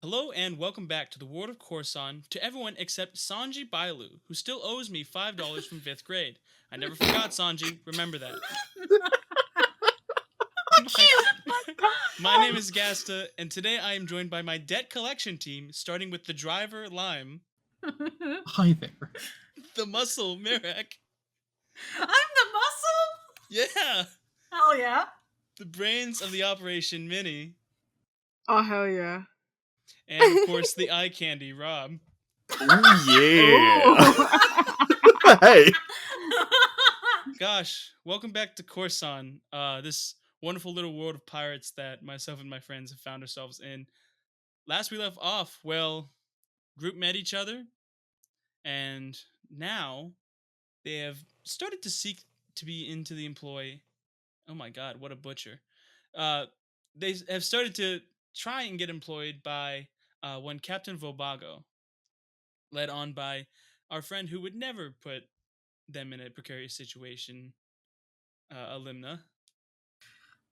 Hello and welcome back to the world of Coruscant to everyone except Sanji Bailu, who still owes me $5 from 5th grade. I never forgot, Sanji. Remember that. My name is Gasta, and today I am joined by my debt collection team, starting with the driver, Lime, Hi there. the muscle, Merack, I'm the muscle? yeah, Hell yeah. the brains of the operation, Minnie, Oh, hell yeah. and of course the eye candy, Rob. Oh yeah. Hey. Gosh, welcome back to Coruscant, this wonderful little world of pirates that myself and my friends have found ourselves in. Last we left off, well, group met each other, and now they have started to seek to be into the employ. Oh my god, what a butcher. Uh, they have started to try and get employed by one Captain Vobago, led on by our friend who would never put them in a precarious situation, Alimna.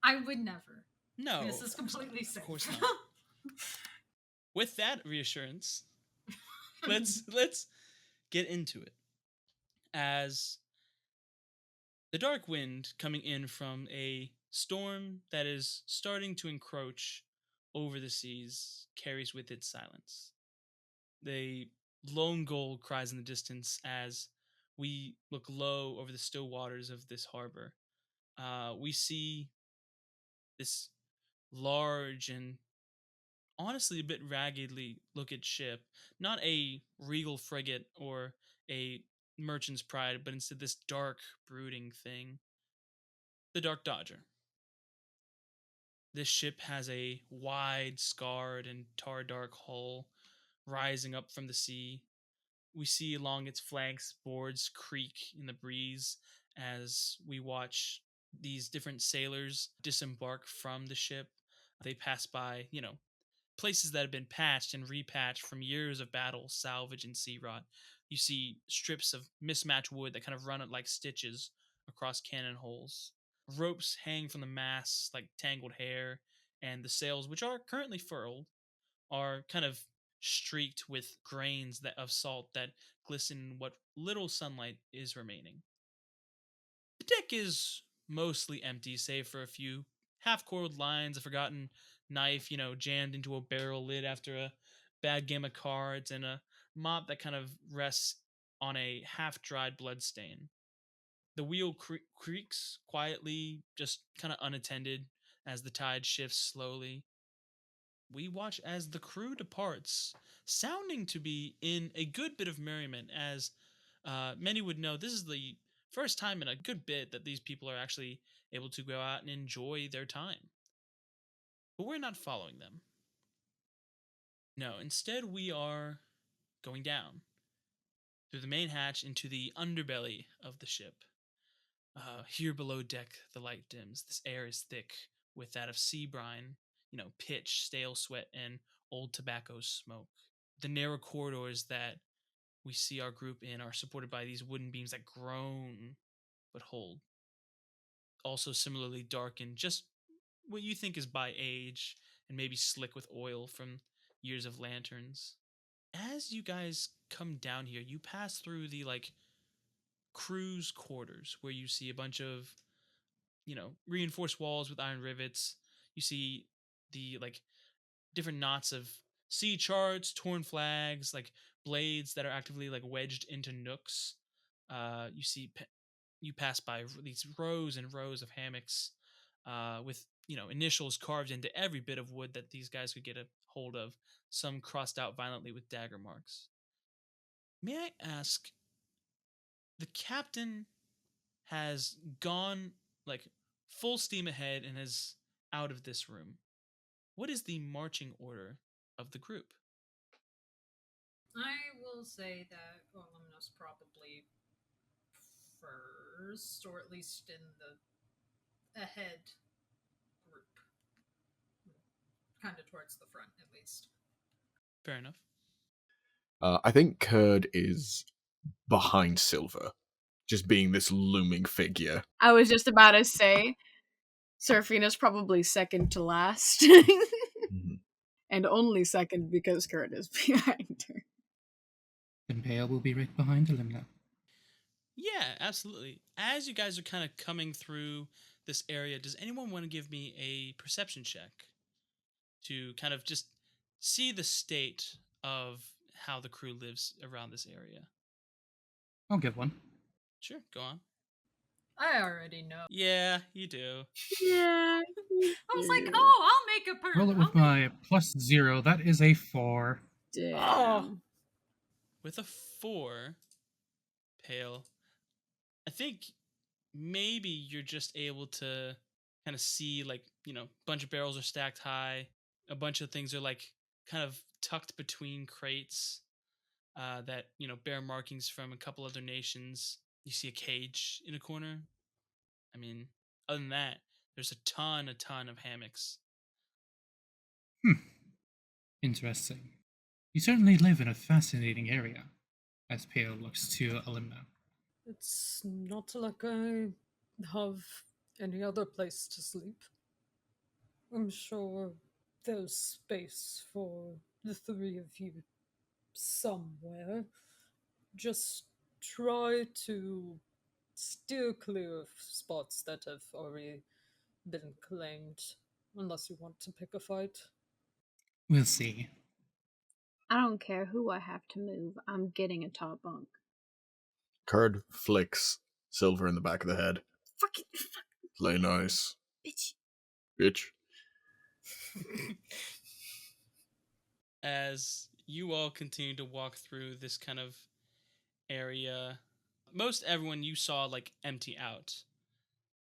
I would never. No, This is completely safe. Of course not. With that reassurance, let's get into it. As the dark wind coming in from a storm that is starting to encroach over the seas carries with it silence. The lone gull cries in the distance as we look low over the still waters of this harbor. We see this large and honestly a bit raggedly looked ship, not a regal frigate or a merchant's pride, but instead this dark, brooding thing, the Dark Dodger. This ship has a wide, scarred, and tar dark hull rising up from the sea. We see along its flanks boards creak in the breeze as we watch these different sailors disembark from the ship. They pass by, places that have been patched and repatched from years of battle, salvage, and sea rot. You see strips of mismatched wood that kind of run it like stitches across cannon holes. Ropes hang from the masts like tangled hair, and the sails, which are currently furled, are kind of streaked with grains of salt that glisten in what little sunlight is remaining. The deck is mostly empty, save for a few half-coiled lines, a forgotten knife, jammed into a barrel lid after a bad game of cards, and a mop that kind of rests on a half-dried bloodstain. The wheel creaks quietly, just kind of unattended, as the tide shifts slowly. We watch as the crew departs, sounding to be in a good bit of merriment, as many would know this is the first time in a good bit that these people are actually able to go out and enjoy their time. But we're not following them. No, instead we are going down through the main hatch into the underbelly of the ship. Here below deck, the light dims. This air is thick with that of sea brine, pitch, stale sweat, and old tobacco smoke. The narrow corridors that we see our group in are supported by these wooden beams that groan but hold. Also similarly darkened, just what you think is by age and maybe slick with oil from years of lanterns. As you guys come down here, you pass through the crew's quarters where you see a bunch of reinforced walls with iron rivets. You see the different knots of sea charts, torn flags, blades that are actively wedged into nooks. You pass by these rows and rows of hammocks with initials carved into every bit of wood that these guys could get a hold of, some crossed out violently with dagger marks. May I ask, the captain has gone full steam ahead and is out of this room. What is the marching order of the group? I will say that Alimna's probably first, or at least in the ahead group. Kind of towards the front, at least. Fair enough. I think Curd is behind Silver, just being this looming figure. I was just about to say, Seraphina's probably second to last. Mhm. And only second because Curhd is behind her. Then Pale will be right behind Alimna. Yeah, absolutely. As you guys are kind of coming through this area, does anyone want to give me a perception check to kind of just see the state of how the crew lives around this area? I'll give one. Sure, go on. I already know. Yeah, you do. Yeah. I was like, oh, I'll make a Roll it with my +0. That is a 4. Damn. Oh. With a 4, Pale, I think maybe you're just able to kind of see, like, a bunch of barrels are stacked high. A bunch of things are, like, kind of tucked between crates that, bear markings from a couple other nations. You see a cage in a corner. I mean, other than that, there's a ton of hammocks. Interesting. You certainly live in a fascinating area, as Pale looks to Alimna. It's not like I have any other place to sleep. I'm sure there's space for the three of you somewhere. Just try to steer clear of spots that have already been claimed, unless you want to pick a fight. We'll see. I don't care who I have to move. I'm getting a top bunk. Curd flicks Silver in the back of the head. Fuck it. Play nice. Bitch. Bitch. As you all continue to walk through this kind of area, most everyone you saw, like, empty out,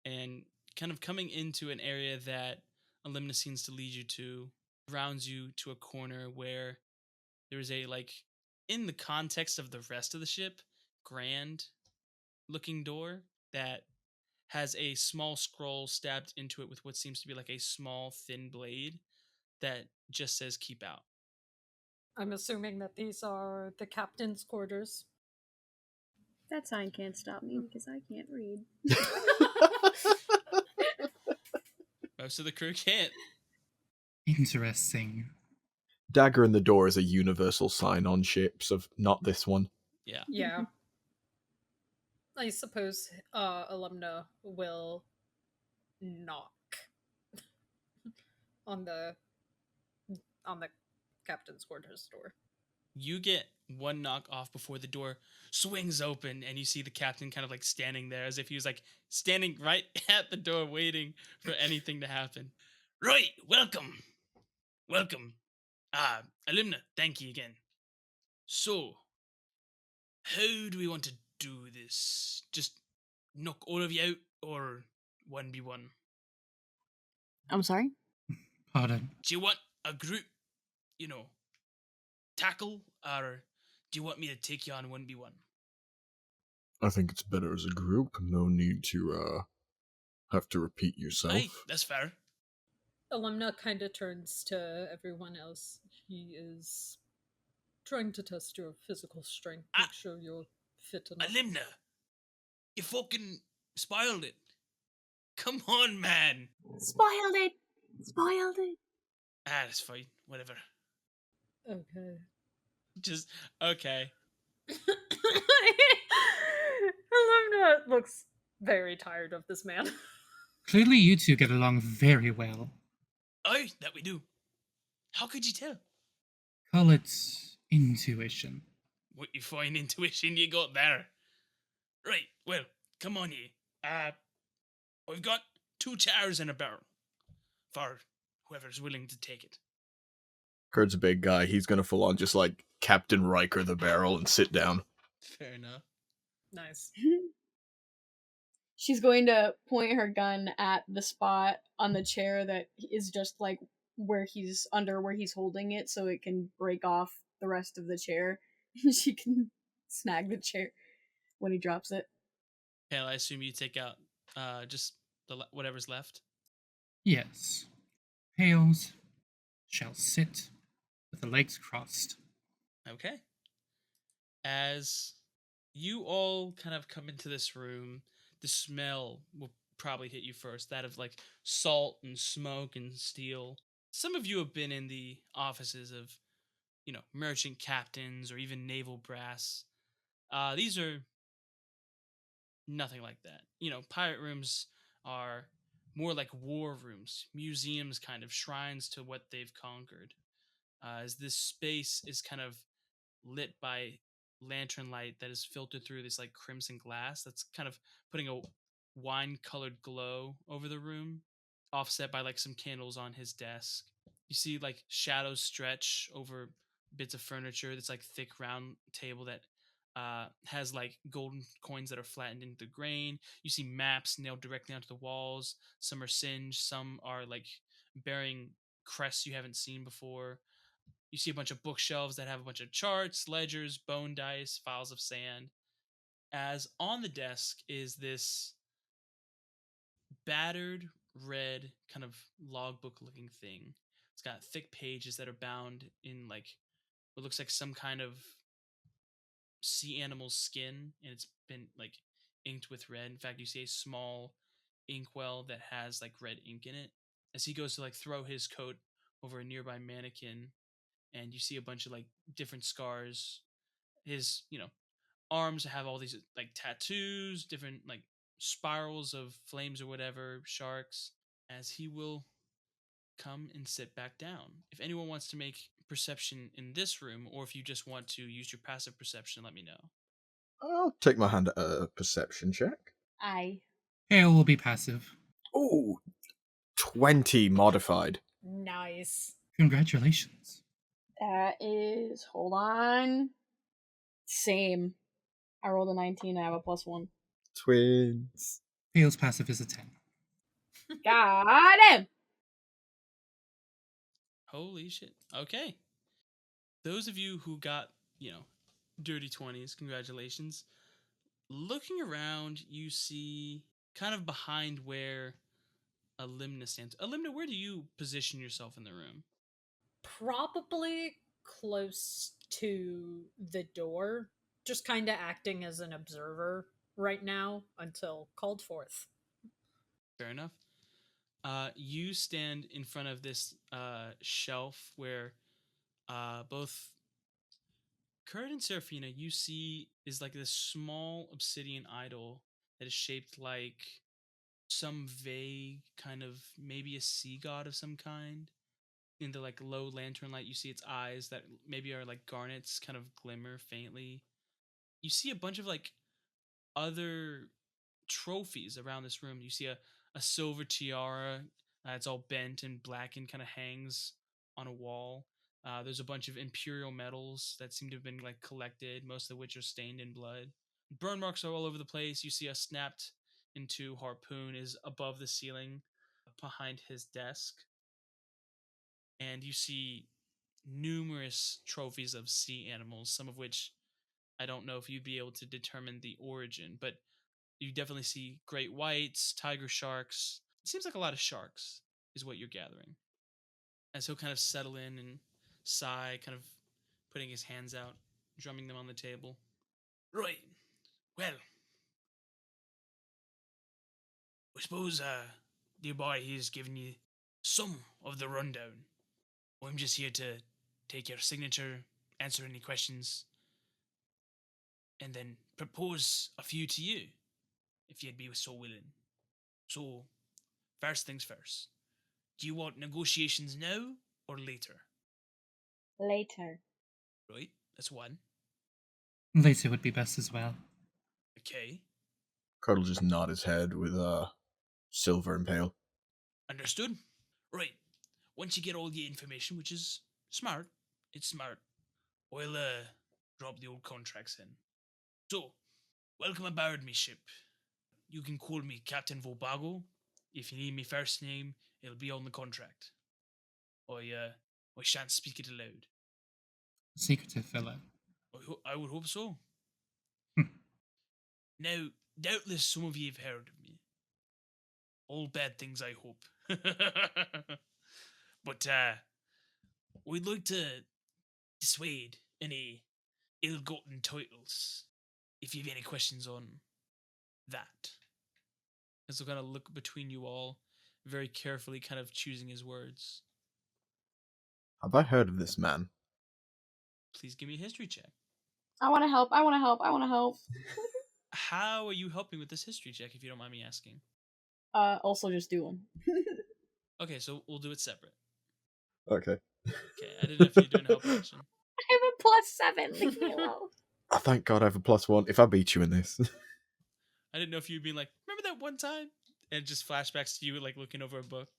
and kind of coming into an area that Alimna seems to lead you to, rounds you to a corner where there is a, like, in the context of the rest of the ship, grand looking door that has a small scroll stabbed into it with what seems to be like a small thin blade that just says "keep out." I'm assuming that these are the captain's quarters. That sign can't stop me because I can't read. Most of the crew can't. Interesting. Dagger in the door is a universal sign on ships of not this one. Yeah. Yeah. I suppose Alimna will knock on the captain's quarters door. You get one knock off before the door swings open, and you see the captain kind of like standing there as if he was like standing right at the door waiting for anything to happen. Right, welcome. Alimna, thank you again. So, how do we want to do this? Just knock all of you out, or 1v1? I'm sorry? Pardon. Do you want a group, tackle, or do you want me to take you on 1v1? I think it's better as a group. No need to have to repeat yourself. Aye, that's fair. Alimna kind of turns to everyone else. He is trying to test your physical strength. Make sure you're fit enough. Alimna, you fucking spoiled it. Come on, man. Spoiled it. That's fine. Whatever. Okay. Just, okay. Alimna looks very tired of this man. Clearly you two get along very well. Aye, that we do. How could you tell? Call it intuition. What you fine intuition you got there? Right, well, come on here. We've got 2 chairs and a barrel for whoever's willing to take it. Curt's a big guy. He's gonna full on just like Captain Riker the barrel and sit down. Fair enough. Nice. She's going to point her gun at the spot on the chair that is just like where he's holding it, so it can break off the rest of the chair. She can snag the chair when he drops it. Pale, I assume you take out just whatever's left. Yes. Pales shall sit with the legs crossed. Okay. As you all kind of come into this room, the smell will probably hit you first. That of like salt and smoke and steel. Some of you have been in the offices of, merchant captains or even naval brass. These are nothing like that. Pirate rooms are more like war rooms, museums, kind of shrines to what they've conquered. As this space is kind of lit by lantern light that is filtered through this like crimson glass that's kind of putting a wine colored glow over the room, offset by like some candles on his desk. You see like shadows stretch over bits of furniture. That's like thick round table that has like golden coins that are flattened into the grain. You see maps nailed directly onto the walls. Some are singed, some are like bearing crests you haven't seen before. You see a bunch of bookshelves that have a bunch of charts, ledgers, bone dice, files of sand. As on the desk is this battered red kind of logbook looking thing. It's got thick pages that are bound in like what looks like some kind of sea animal's skin, and it's been like inked with red. In fact, you see a small inkwell that has like red ink in it. As he goes to like throw his coat over a nearby mannequin, and you see a bunch of like different scars. His, arms have all these like tattoos, different like spirals of flames or whatever, sharks, as he will come and sit back down. If anyone wants to make perception in this room, or if you just want to use your passive perception, let me know. I'll take my hand at a perception check. Aye. Pale will be passive. Oh, 20 modified. Nice. Congratulations. That is. Hold on. Same. I rolled a 19. I have a +1. Twins. Pale's passive is a 10. Got him! Holy shit. Okay. Those of you who got, dirty 20s, congratulations. Looking around, you see kind of behind where Alimna stands. Alimna, where do you position yourself in the room? Probably close to the door, just kind of acting as an observer right now until called forth. Fair enough. You stand in front of this shelf where both Curhd and Seraphina, you see, is like this small obsidian idol that is shaped like some vague kind of maybe a sea god of some kind. In the like low lantern light, you see its eyes that maybe are like garnets, kind of glimmer faintly. You see a bunch of like other trophies around this room. You see a silver tiara it's all bent and black and kind of hangs on a wall. There's a bunch of imperial medals that seem to have been like collected, most of which are stained in blood. Burn marks are all over the place. You see a snapped into harpoon is above the ceiling behind his desk. And you see numerous trophies of sea animals, some of which I don't know if you'd be able to determine the origin, but you definitely see great whites, tiger sharks. It seems like a lot of sharks is what you're gathering. As he'll kind of settle in and sigh, kind of putting his hands out, drumming them on the table. Right. Well, I suppose, dear boy, he's given you some of the rundown. I'm just here to take your signature, answer any questions, and then propose a few to you, if you'd be so willing. So, first things first. Do you want negotiations now or later? Later. Right, that's one. Later would be best as well. Okay, Curd will just nod his head with silver and pale. understood. Right, once you get all the information, which is smart, it's smart, I'll drop the old contracts in. So, welcome aboard me ship. You can call me Captain Vobago. If you need me first name, it'll be on the contract. I shan't speak it aloud. Secretive fellow. I would hope so. Hmm. Now, doubtless some of you have heard of me. All bad things, I hope. But, we'd like to dissuade any ill-gotten titles, if you have any questions on that. And so kind of look between you all, very carefully kind of choosing his words. Have I heard of this man? Please give me a history check. I want to help. I want to help. I want to help. How are you helping with this history check, if you don't mind me asking? Also just do one. Okay, so we'll do it separate. Okay. Okay, I didn't know if you were doing a helping action. I have a +7. Leave me alone. Oh, thank God I have a +1 if I beat you in this. I didn't know if you'd be like, remember that one time? And it just flashbacks to you, like, looking over a book.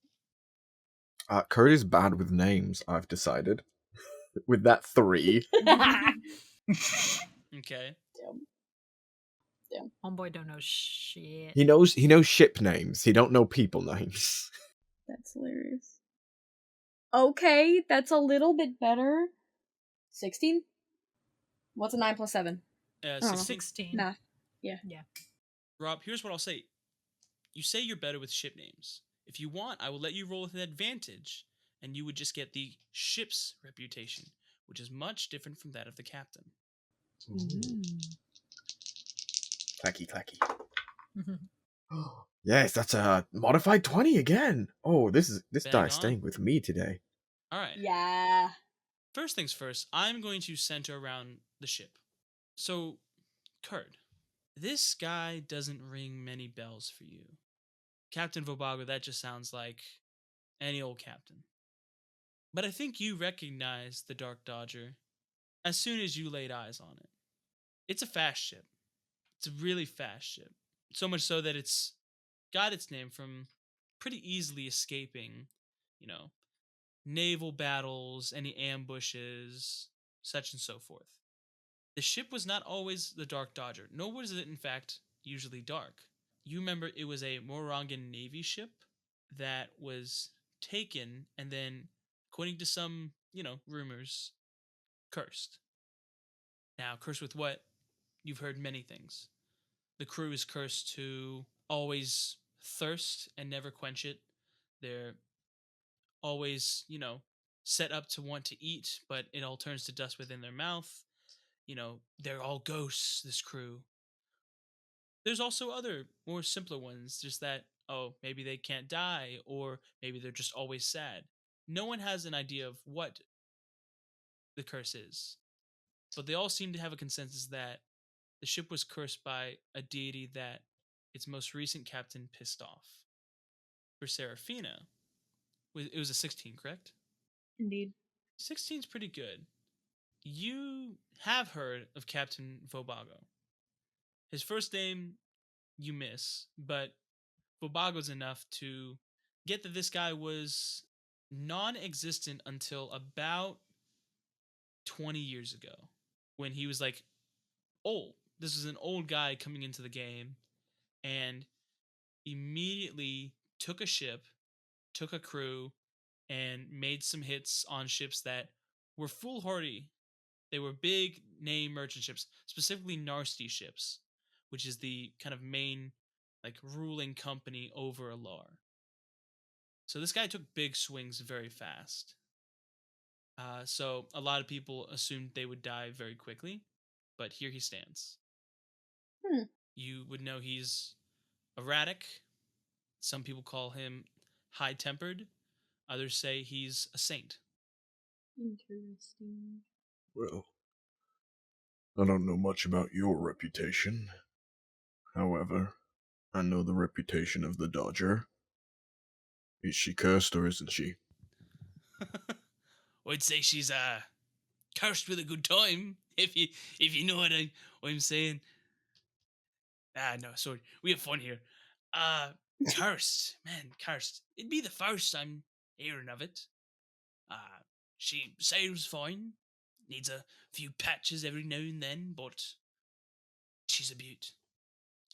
Curhd is bad with names, I've decided. With that 3. Okay. Damn. Homeboy don't know shit. He knows ship names. He don't know people names. That's hilarious. Okay, that's a little bit better. 16? What's a 9 plus 7? 16. 16. Math. Rob, here's what I'll say. You say you're better with ship names. If you want, I will let you roll with an advantage, and you would just get the ship's reputation, which is much different from that of the captain. Clacky, clacky. Yes, that's a modified 20 again. Oh, this Bang die on. is staying with me today. All right. Yeah. First things first, I'm going to center around the ship. So, Curhd, this guy doesn't ring many bells for you. Captain Vobago, that just sounds like any old captain. But I think you recognize the Dark Dodger as soon as you laid eyes on it. It's a fast ship. It's a really fast ship. So much so that it's got its name from pretty easily escaping, naval battles, any ambushes, such and so forth. The ship was not always the Dark Dodger, nor was it, in fact, usually dark. You remember it was a Morangan Navy ship that was taken and then, according to some, rumors, cursed. Now, cursed with what? You've heard many things. The crew is cursed to always thirst and never quench it. They're always, set up to want to eat, but it all turns to dust within their mouth. They're all ghosts, this crew. There's also other more simpler ones, just that, maybe they can't die, or maybe they're just always sad. No one has an idea of what the curse is, but they all seem to have a consensus that the ship was cursed by a deity that its most recent captain pissed off. For Seraphina, it was a 16, correct? Indeed. 16's pretty good. You have heard of Captain Vobago. His first name you miss, but Vobago's enough to get that this guy was non-existent until about 20 years ago, when he was like old. This was an old guy coming into the game, and immediately took a ship, took a crew, and made some hits on ships that were foolhardy. They were big name merchant ships, specifically Narsty ships, which is the kind of main ruling company over Alar. So this guy took big swings very fast. So a lot of people assumed they would die very quickly, but here he stands. You would know he's erratic. Some people call him high-tempered. Others say he's a saint. Interesting. Well, I don't know much about your reputation. However, I know the reputation of the Dodger. Is she cursed or isn't she? I'd say she's cursed with a good time, if you know what I'm saying. No, sorry, we have fun here. Cursed, man, cursed. It'd be the first I'm hearing of it. She sails fine, needs a few patches every now and then, but she's a beaut.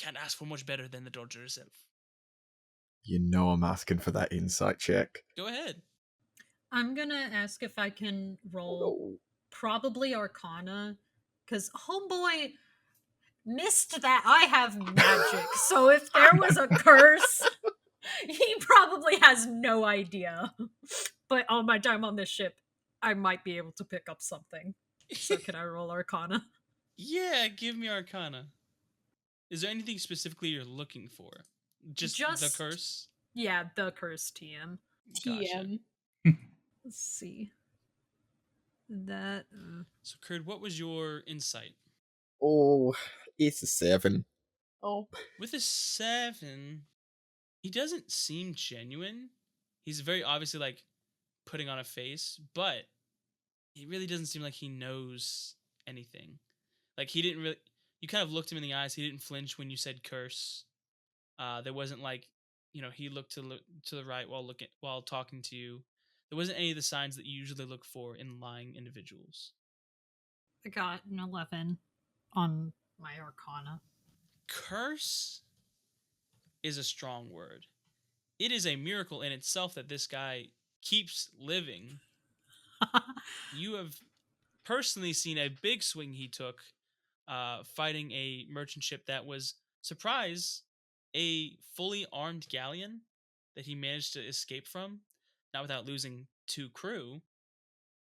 Can't ask for much better than the Dodger herself. You know I'm asking for that insight check. Go ahead. I'm gonna ask if I can roll probably Arcana, because homeboy missed that I have magic. So if there was a curse, he probably has no idea. But on my time on this ship, I might be able to pick up something. So can I roll Arcana? Yeah, give me Arcana. Is there anything specifically you're looking for? Just the curse? Yeah, the curse TM. Gotcha. TM. Let's see. That. So, Curd, what was your insight? Oh, it's a 7. Oh, With a 7, he doesn't seem genuine. He's very obviously like putting on a face, but he really doesn't seem like he knows anything. Like he didn't really. You kind of looked him in the eyes. He didn't flinch when you said curse. There wasn't like, he looked to the right while talking to you. There wasn't any of the signs that you usually look for in lying individuals. I got an 11 on my Arcana. Curse is a strong word. It is a miracle in itself that this guy keeps living. You have personally seen a big swing he took fighting a merchant ship that was, surprise, a fully armed galleon that he managed to escape from, not without losing 2 crew,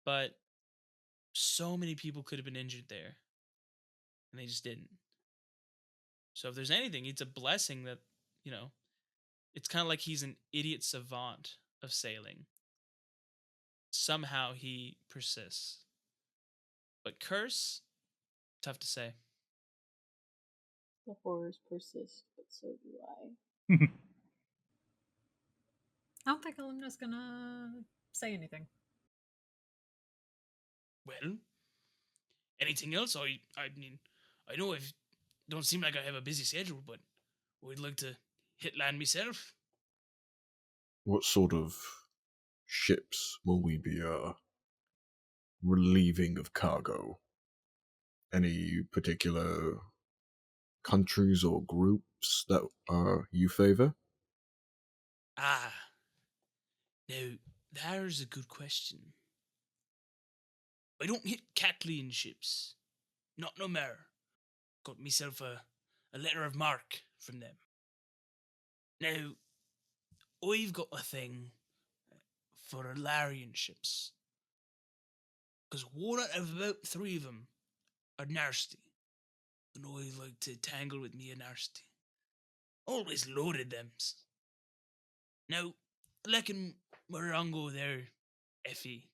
but so many people could have been injured there, and they just didn't. So if there's anything, it's a blessing that, it's kind of like he's an idiot savant of sailing. Somehow he persists. But curse, tough to say. the horrors persist, but so do I. I don't think Alimna's gonna say anything. Well, anything else? I mean, I know I don't seem like I have a busy schedule, but would like to hit land myself. What sort of ships will we be relieving of cargo? Any particular countries or groups that you favor? Ah, now there's a good question. I don't hit Kathleen ships, not no more. Got myself a letter of marque from them. Now, I've got a thing for Alarian ships. Because 1 out of about 3 of them are nasty. And I like to tangle with me a nasty. Always loaded thems. Now, I reckon we're on go there, Effie.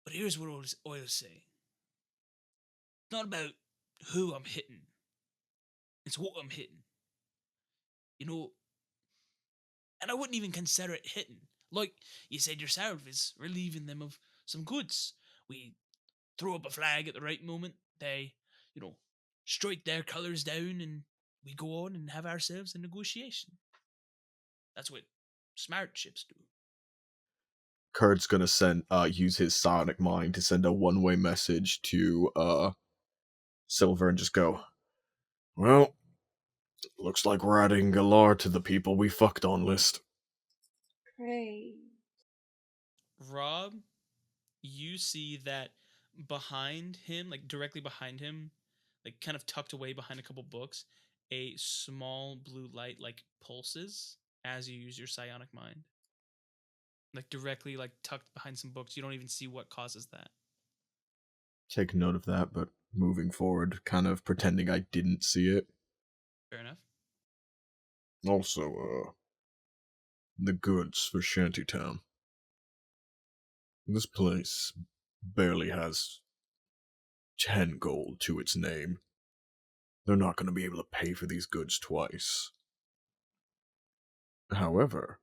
But here's what I'll say. It's not about who I'm hitting. It's what I'm hitting. And I wouldn't even consider it hitting. Like you said yourself, it's relieving them of some goods. We throw up a flag at the right moment. They, strike their colours down, and we go on and have ourselves a negotiation. That's what smart ships do. Curt's gonna use his sonic mind to send a one-way message to Silver and just go, well, looks like we're adding Galar to the people we fucked on list. Great. Rob, you see that behind him, like directly behind him, like kind of tucked away behind a couple books, a small blue light like pulses as you use your psionic mind. Like directly like tucked behind some books. You don't even see what causes that. Take note of that, but moving forward, kind of pretending I didn't see it. Fair enough. Also, the goods for Shantytown. This place barely has 10 gold to its name. They're not going to be able to pay for these goods twice. However,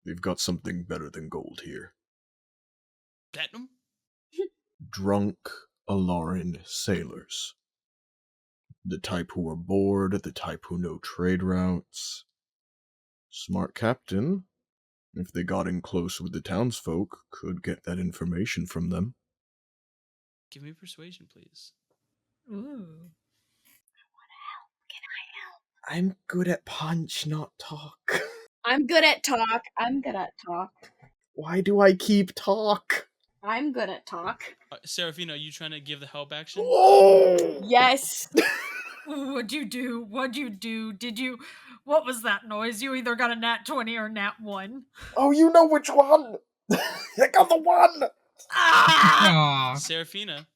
they've got something better than gold here. Platinum? Drunk Alarin sailors. The type who are bored, the type who know trade routes. Smart captain, if they got in close with the townsfolk, could get that information from them. Give me persuasion, please. Ooh. I'm good at punch, not talk. I'm good at talk. Why do I keep talk? I'm good at talk. Seraphina, are you trying to give the help action? Oh! Yes. What'd you do? What was that noise? You either got a nat 20 or nat 1. Oh, you know which one! I got the one! Ah! Aw. Seraphina,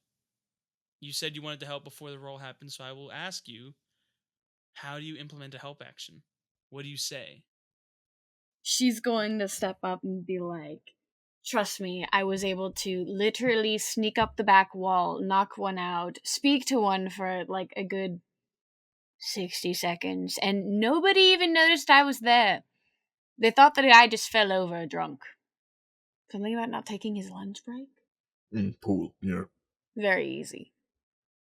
you said you wanted to help before the roll happened, so I will ask you, how do you implement a help action? What do you say? She's going to step up and be like, Trust me, I was able to literally sneak up the back wall, knock one out, speak to one for like a good 60 seconds, and nobody even noticed I was there. They thought that I just fell over drunk. Something about not taking his lunch break? Pool, yeah. Very easy.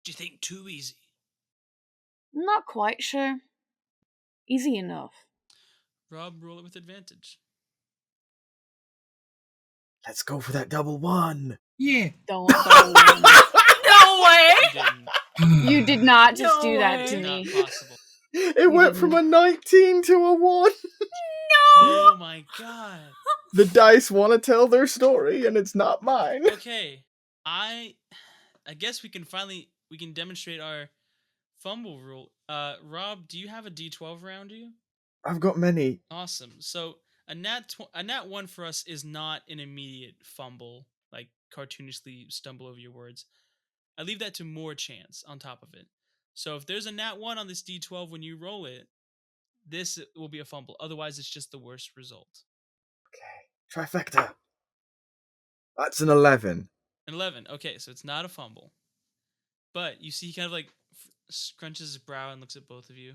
Do you think too easy? Not quite sure. Easy enough. Rob, roll it with advantage. Let's go for that double one. Yeah. Don't. No way! You didn't. You did not just No do that to way. Not me. possible. It went from a 19 to a 1. Oh my god. The dice want to tell their story, and it's not mine. Okay. I guess we can demonstrate our fumble rule. Rob, do you have a D12 around you? I've got many. Awesome. So a nat 1 for us is not an immediate fumble, like cartoonishly stumble over your words. I leave that to more chance on top of it. So if there's a nat 1 on this D12 when you roll it, this will be a fumble. Otherwise, it's just the worst result. Okay. Trifecta. That's an 11. An 11. Okay, so it's not a fumble. But you see he kind of like scrunches his brow and looks at both of you.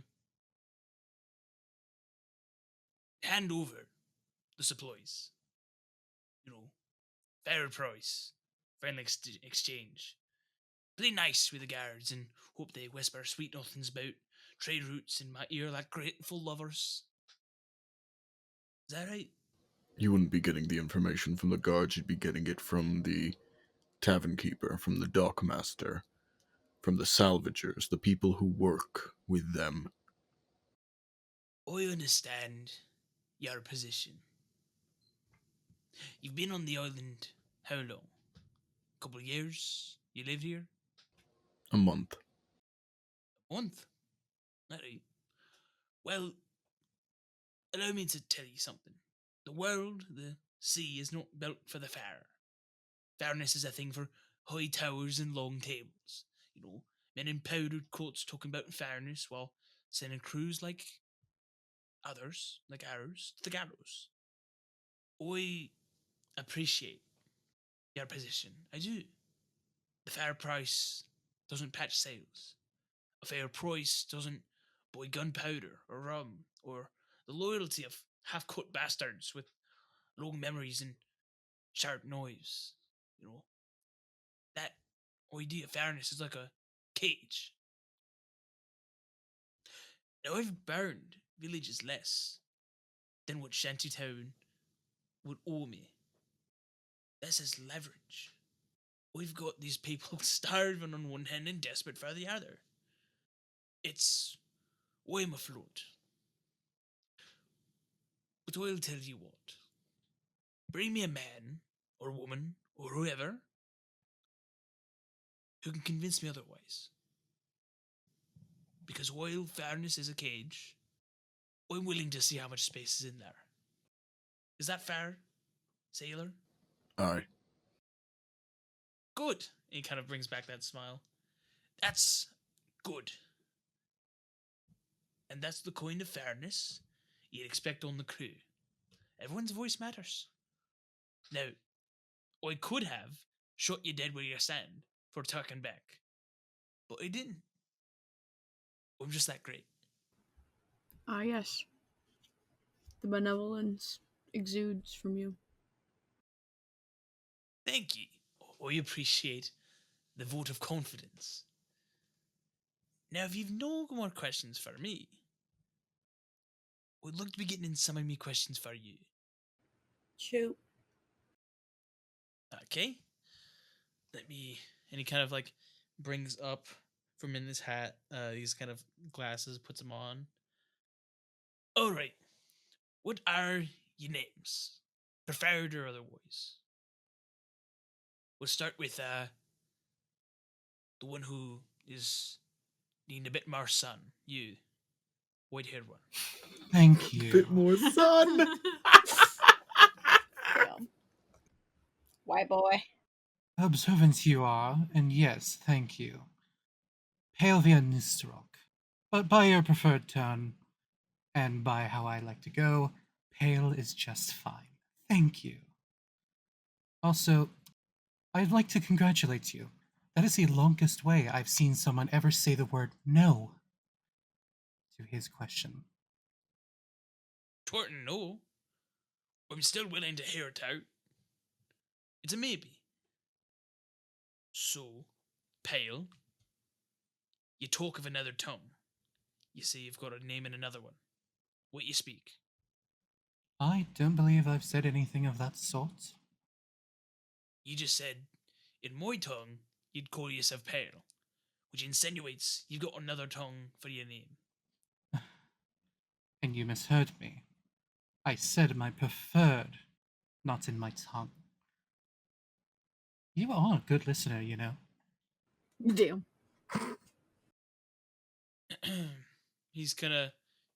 Hand over the supplies. Fair price. Friendly exchange. Play nice with the guards and hope they whisper sweet nothings about trade routes in my ear like grateful lovers. Is that right? You wouldn't be getting the information from the guards, you'd be getting it from the tavern keeper, from the dockmaster, from the salvagers, the people who work with them. I understand your position. You've been on the island how long? Couple of years? You lived here? A month. A month? Alright. Well, allow me to tell you something. The world, the sea, is not built for the fair. Fairness is a thing for high towers and long tables. Men in powdered coats talking about fairness while sending crews like others, like ours, to the gallows. I appreciate your position. I do. The fair price doesn't patch sales. A fair price doesn't buy gunpowder or rum or the loyalty of half-cut bastards with long memories and sharp knives. That idea of fairness is like a cage. Now I've burned villages less than what Shantytown would owe me. This is leverage. We've got these people starving on one hand and desperate for the other. It's why I'm afloat. But I'll tell you what. Bring me a man, or woman, or whoever, who can convince me otherwise. Because while fairness is a cage, I'm willing to see how much space is in there. Is that fair, sailor? Aye. Good. He kind of brings back that smile. That's good. And that's the kind of fairness you'd expect on the crew. Everyone's voice matters. Now, I could have shot you dead where you stand for talking back, but I didn't. I'm just that great. Ah, yes. The benevolence exudes from you. Thank you. I appreciate the vote of confidence. Now, if you've no more questions for me, I'd like to be getting in some of me questions for you. Shoot. Okay. Let me. And he kind of like brings up from in his hat these kind of glasses, puts them on. All right. What are your names? Preferred or otherwise? We'll start with the one who is needing a bit more sun. You, white-haired one. Thank you. Bit more sun. Yeah. White boy. Observant you are, and yes, thank you. Palevea Nøstarok. But by your preferred term, and by how I like to go, pale is just fine. Thank you. Also, I'd like to congratulate you. That is the longest way I've seen someone ever say the word no to his question. Twerton, no. I'm still willing to hear it out. It's a maybe. So, Pale, you talk of another tongue. You say you've got a name in another one. What you speak? I don't believe I've said anything of that sort. You just said, in my tongue, you'd call yourself Pale, which insinuates you've got another tongue for your name. And you misheard me. I said my preferred, not in my tongue. You are a good listener, you know. Damn. He's gonna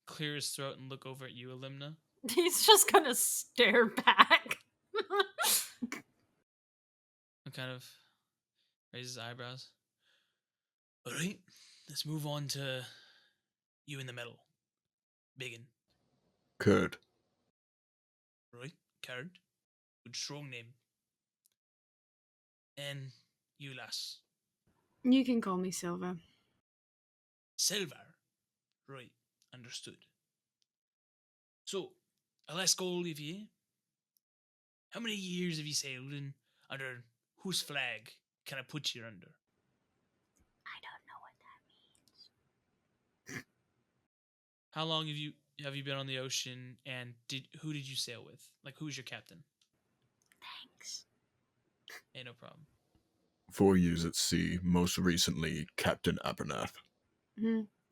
clear his throat and look over at you, Alimna. He's just gonna stare back. And kind of raises his eyebrows. Alright, let's move on to you in the middle. Biggin. Curd. Right? Curhd. Good strong name. And you, lass. You can call me Silva. Silver. Right, understood. So, I'll ask all of you, how many years have you sailed and under whose flag can I put you under? I don't know what that means. How long have you been on the ocean, and who did you sail with? Like, who's your captain? Thanks. Hey, no problem. 4 years at sea, most recently Captain Abernath.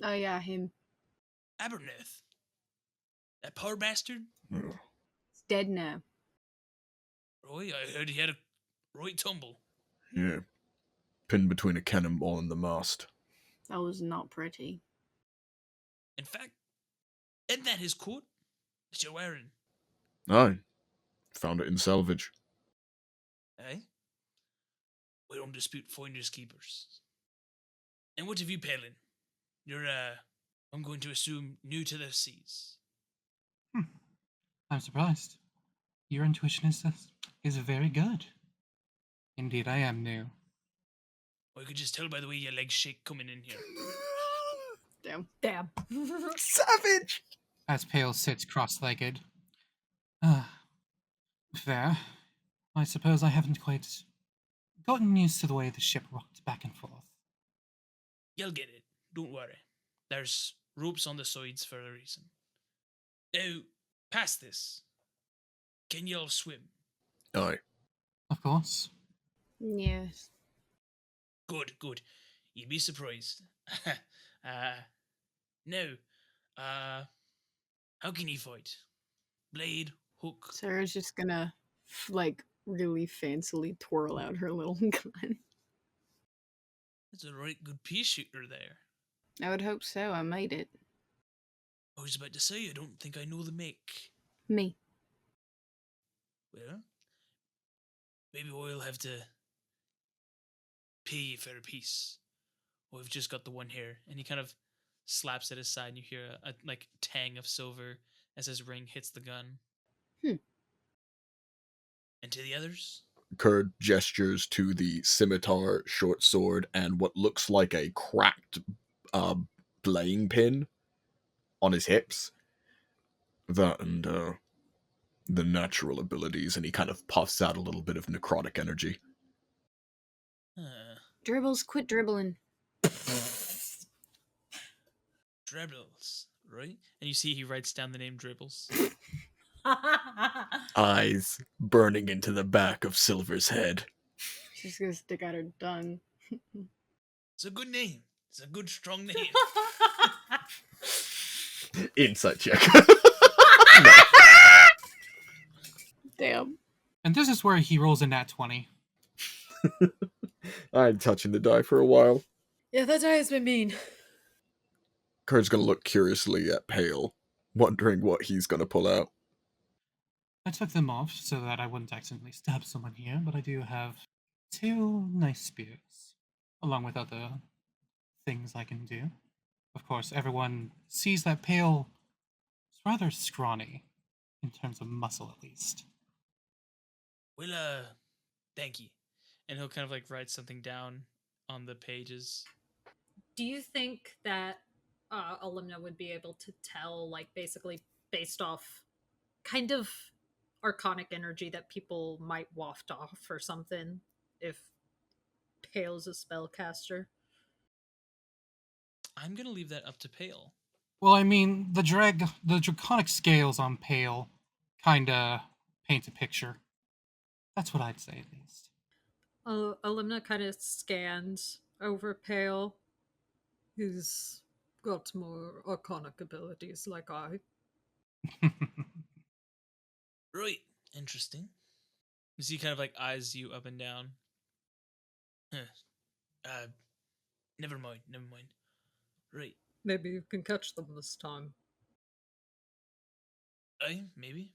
Oh yeah, him. Aberneth. That poor bastard? Oh, He's dead now. Roy, I heard he had a right tumble. yeah. Pinned between a cannonball and the mast. That was not pretty. In fact, isn't that his coat that you're wearing? Aye. Found it in salvage. Eh? We don't dispute finders keepers. And what have you, Palin? You're, I'm going to assume new to the seas. I'm surprised. Your intuition is very good. Indeed, I am new. I could just tell by the way your legs shake coming in here. Damn. Damn. Savage! As Pale sits cross-legged. Ah, fair. I suppose I haven't quite gotten used to the way the ship rocked back and forth. You'll get it. Don't worry. There's ropes on the sides for a reason. Now, past this. Can you all swim? Aye. Of course. Yes. Good, good. You'd be surprised. Now, how can you fight? Blade, hook. Sarah's just gonna like really fancily twirl out her little gun. That's a right good pea shooter there. I would hope so. I made it. I was about to say, I don't think I know the make. Me. Well, maybe I'll have to pay you for a piece. I've just got the one here. And he kind of slaps at his side and you hear a like tang of silver as his ring hits the gun. And to the others? Curd gestures to the scimitar, short sword, and what looks like a cracked playing pin on his hips. That and the natural abilities, and he kind of puffs out a little bit of necrotic energy. Dribbles, quit dribbling. Dribbles, right? And you see he writes down the name Dribbles. Eyes burning into the back of Silver's head. She's gonna stick out her tongue. It's a good name. It's a good, strong name. Insight check. Damn. And this is where he rolls a nat 20. I ain't touching the die for a while. Yeah, that die has been mean. Curt's gonna look curiously at Pale, wondering what he's gonna pull out. I took them off so that I wouldn't accidentally stab someone here, but I do have 2 nice spears, along with other things I can do. Of course, everyone sees that Pale is rather scrawny, in terms of muscle at least. Well, Thank you. And he'll kind of like write something down on the pages. Do you think that Alimna would be able to tell, like, basically based off kind of arcanic energy that people might waft off or something, if Pale's a spellcaster? I'm gonna leave that up to Pale. Well, I mean, the draconic scales on Pale kinda paint a picture. That's what I'd say, at least. Alimna kind of scans over Pale. He's got more arcanic abilities like I. Right. Interesting. You see, kind of like eyes you up and down. Never mind. Right. Maybe you can catch them this time. Maybe.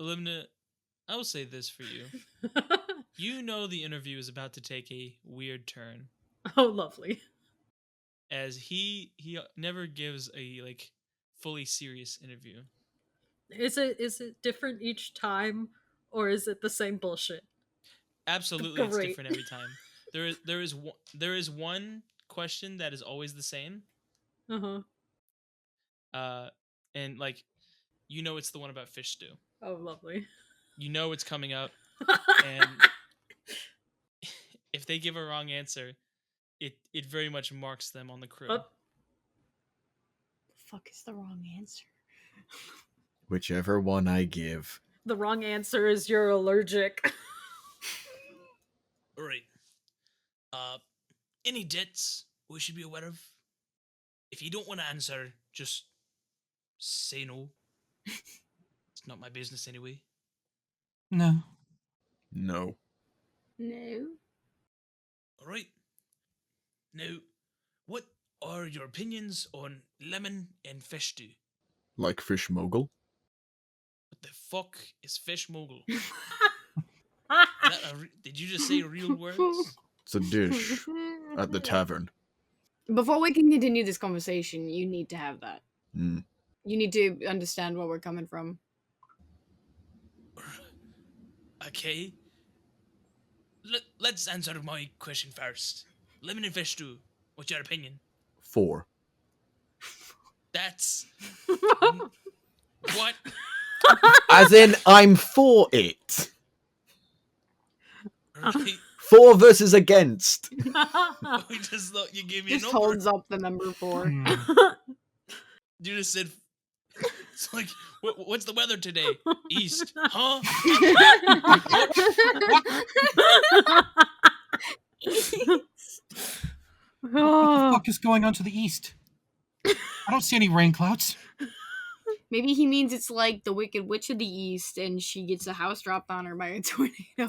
Alimna, I will say this for you. You know the interview is about to take a weird turn, Oh, lovely. as he never gives a like fully serious interview. Is it different each time, or is it the same bullshit? Absolutely, it's Great. different every time. There is one question that is always the same. And like, you know, it's the one about fish stew. Oh, lovely. You know it's coming up, and if they give a wrong answer, it very much marks them on the crew. Up. The fuck is the wrong answer? Whichever one I give. The wrong answer is you're allergic. All right. Any debts we should be aware of? If you don't want to answer, just say no. It's not my business anyway. No. No. No. All right. Now, what are your opinions on lemon and fish stew? Like fish mogul? What the fuck is fish mogul? Did you just say real words? It's a dish at the tavern. Before we can continue this conversation, you need to have that. Mm. You need to understand where we're coming from. Okay. Let's answer my question first. Lemon and fish stew. What's your opinion? 4. That's what? As in, I'm for it. Right. 4 versus against. I just thought you gave me Just a number. holds up the number 4. You just said. It's like, what's the weather today? East, huh? What the fuck is going on to the east? I don't see any rain clouds. Maybe he means it's like the Wicked Witch of the East and she gets a house dropped on her by a tornado.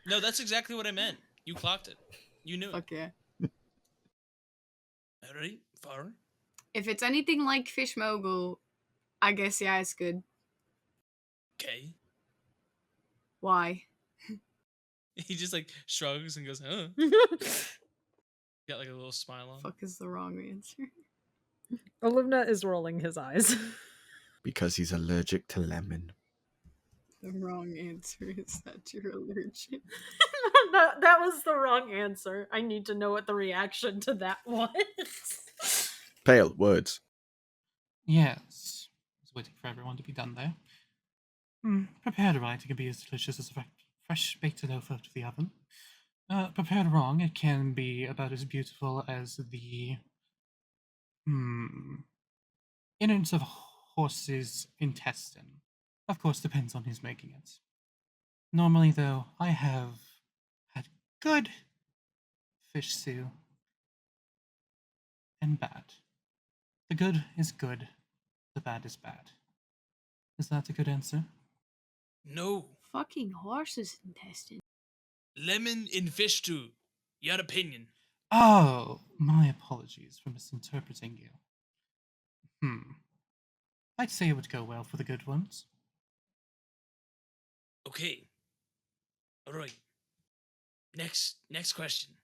No, that's exactly what I meant. You clocked it. You knew it. Okay. Alright, far. If it's anything like Fish Mogul, I guess yeah, it's good. Okay. Why? He just like shrugs and goes, huh? Got like a little smile on. Fuck is the wrong answer. Alimna is rolling his eyes. Because he's allergic to lemon. The wrong answer is that you're allergic. that was the wrong answer. I need to know what the reaction to that was. Pale, words. Yes. I was waiting for everyone to be done there. Prepared right, it can be as delicious as a fresh baked loaf out of the oven. Prepared wrong, it can be about as beautiful as the innards of a horse's intestine. Of course, depends on who's making it. Normally, though, I have had good fish stew and bad. The good is good, the bad is bad. Is that a good answer? No. Fucking horse's intestine. Lemon in fish stew. Your opinion. Oh, my apologies for misinterpreting you. I'd say it would go well for the good ones. Okay. Alright. Next question.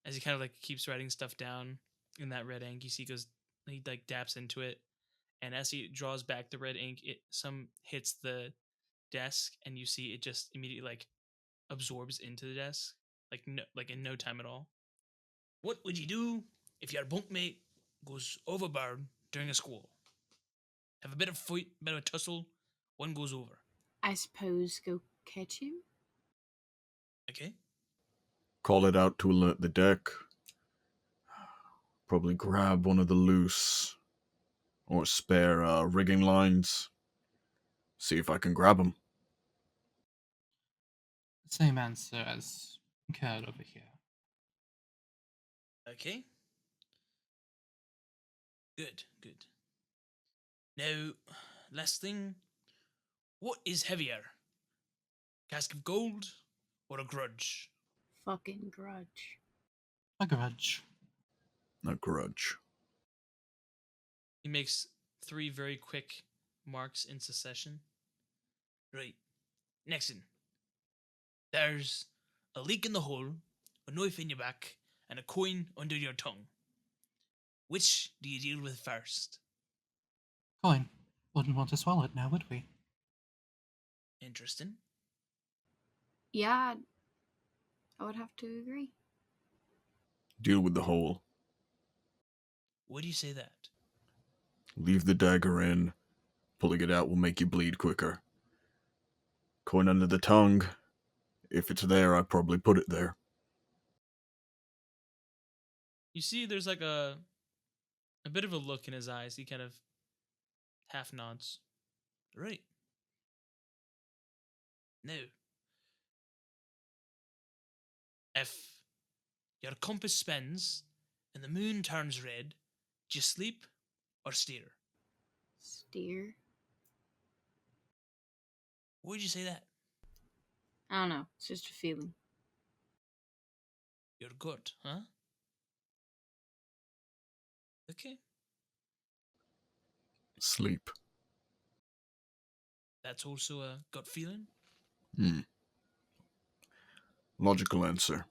As he kind of like keeps writing stuff down in that red ink, you see he like daps into it, and as he draws back the red ink, some hits the desk, and you see it just immediately like absorbs into the desk, like in no time at all. What would you do if your bunkmate goes overboard during a squall? Have a bit of fight, a bit of a tussle. One goes over. I suppose go catch him. Okay. Call it out to alert the deck. Probably grab one of the loose or spare rigging lines. See if I can grab them. Same answer as Curd over here. Okay. Good, good. Now, last thing. What is heavier? Cask of gold or a grudge? Fucking grudge. A grudge. A grudge. He makes 3 very quick marks in succession. Right. Next one. There's a leak in the hull, a knife in your back, and a coin under your tongue. Which do you deal with first? Coin. Wouldn't want to swallow it now, would we? Interesting. Yeah, I would have to agree. Deal with the hole. Why do you say that? Leave the dagger in. Pulling it out will make you bleed quicker. Coin under the tongue. If it's there, I probably put it there. You see there's like a bit of a look in his eyes. He kind of half nods. Right. Now, if your compass spins and the moon turns red, do you sleep or steer? Steer? Why'd you say that? I don't know. It's just a feeling. Your gut, huh? Okay. Sleep. That's also a gut feeling. Logical answer.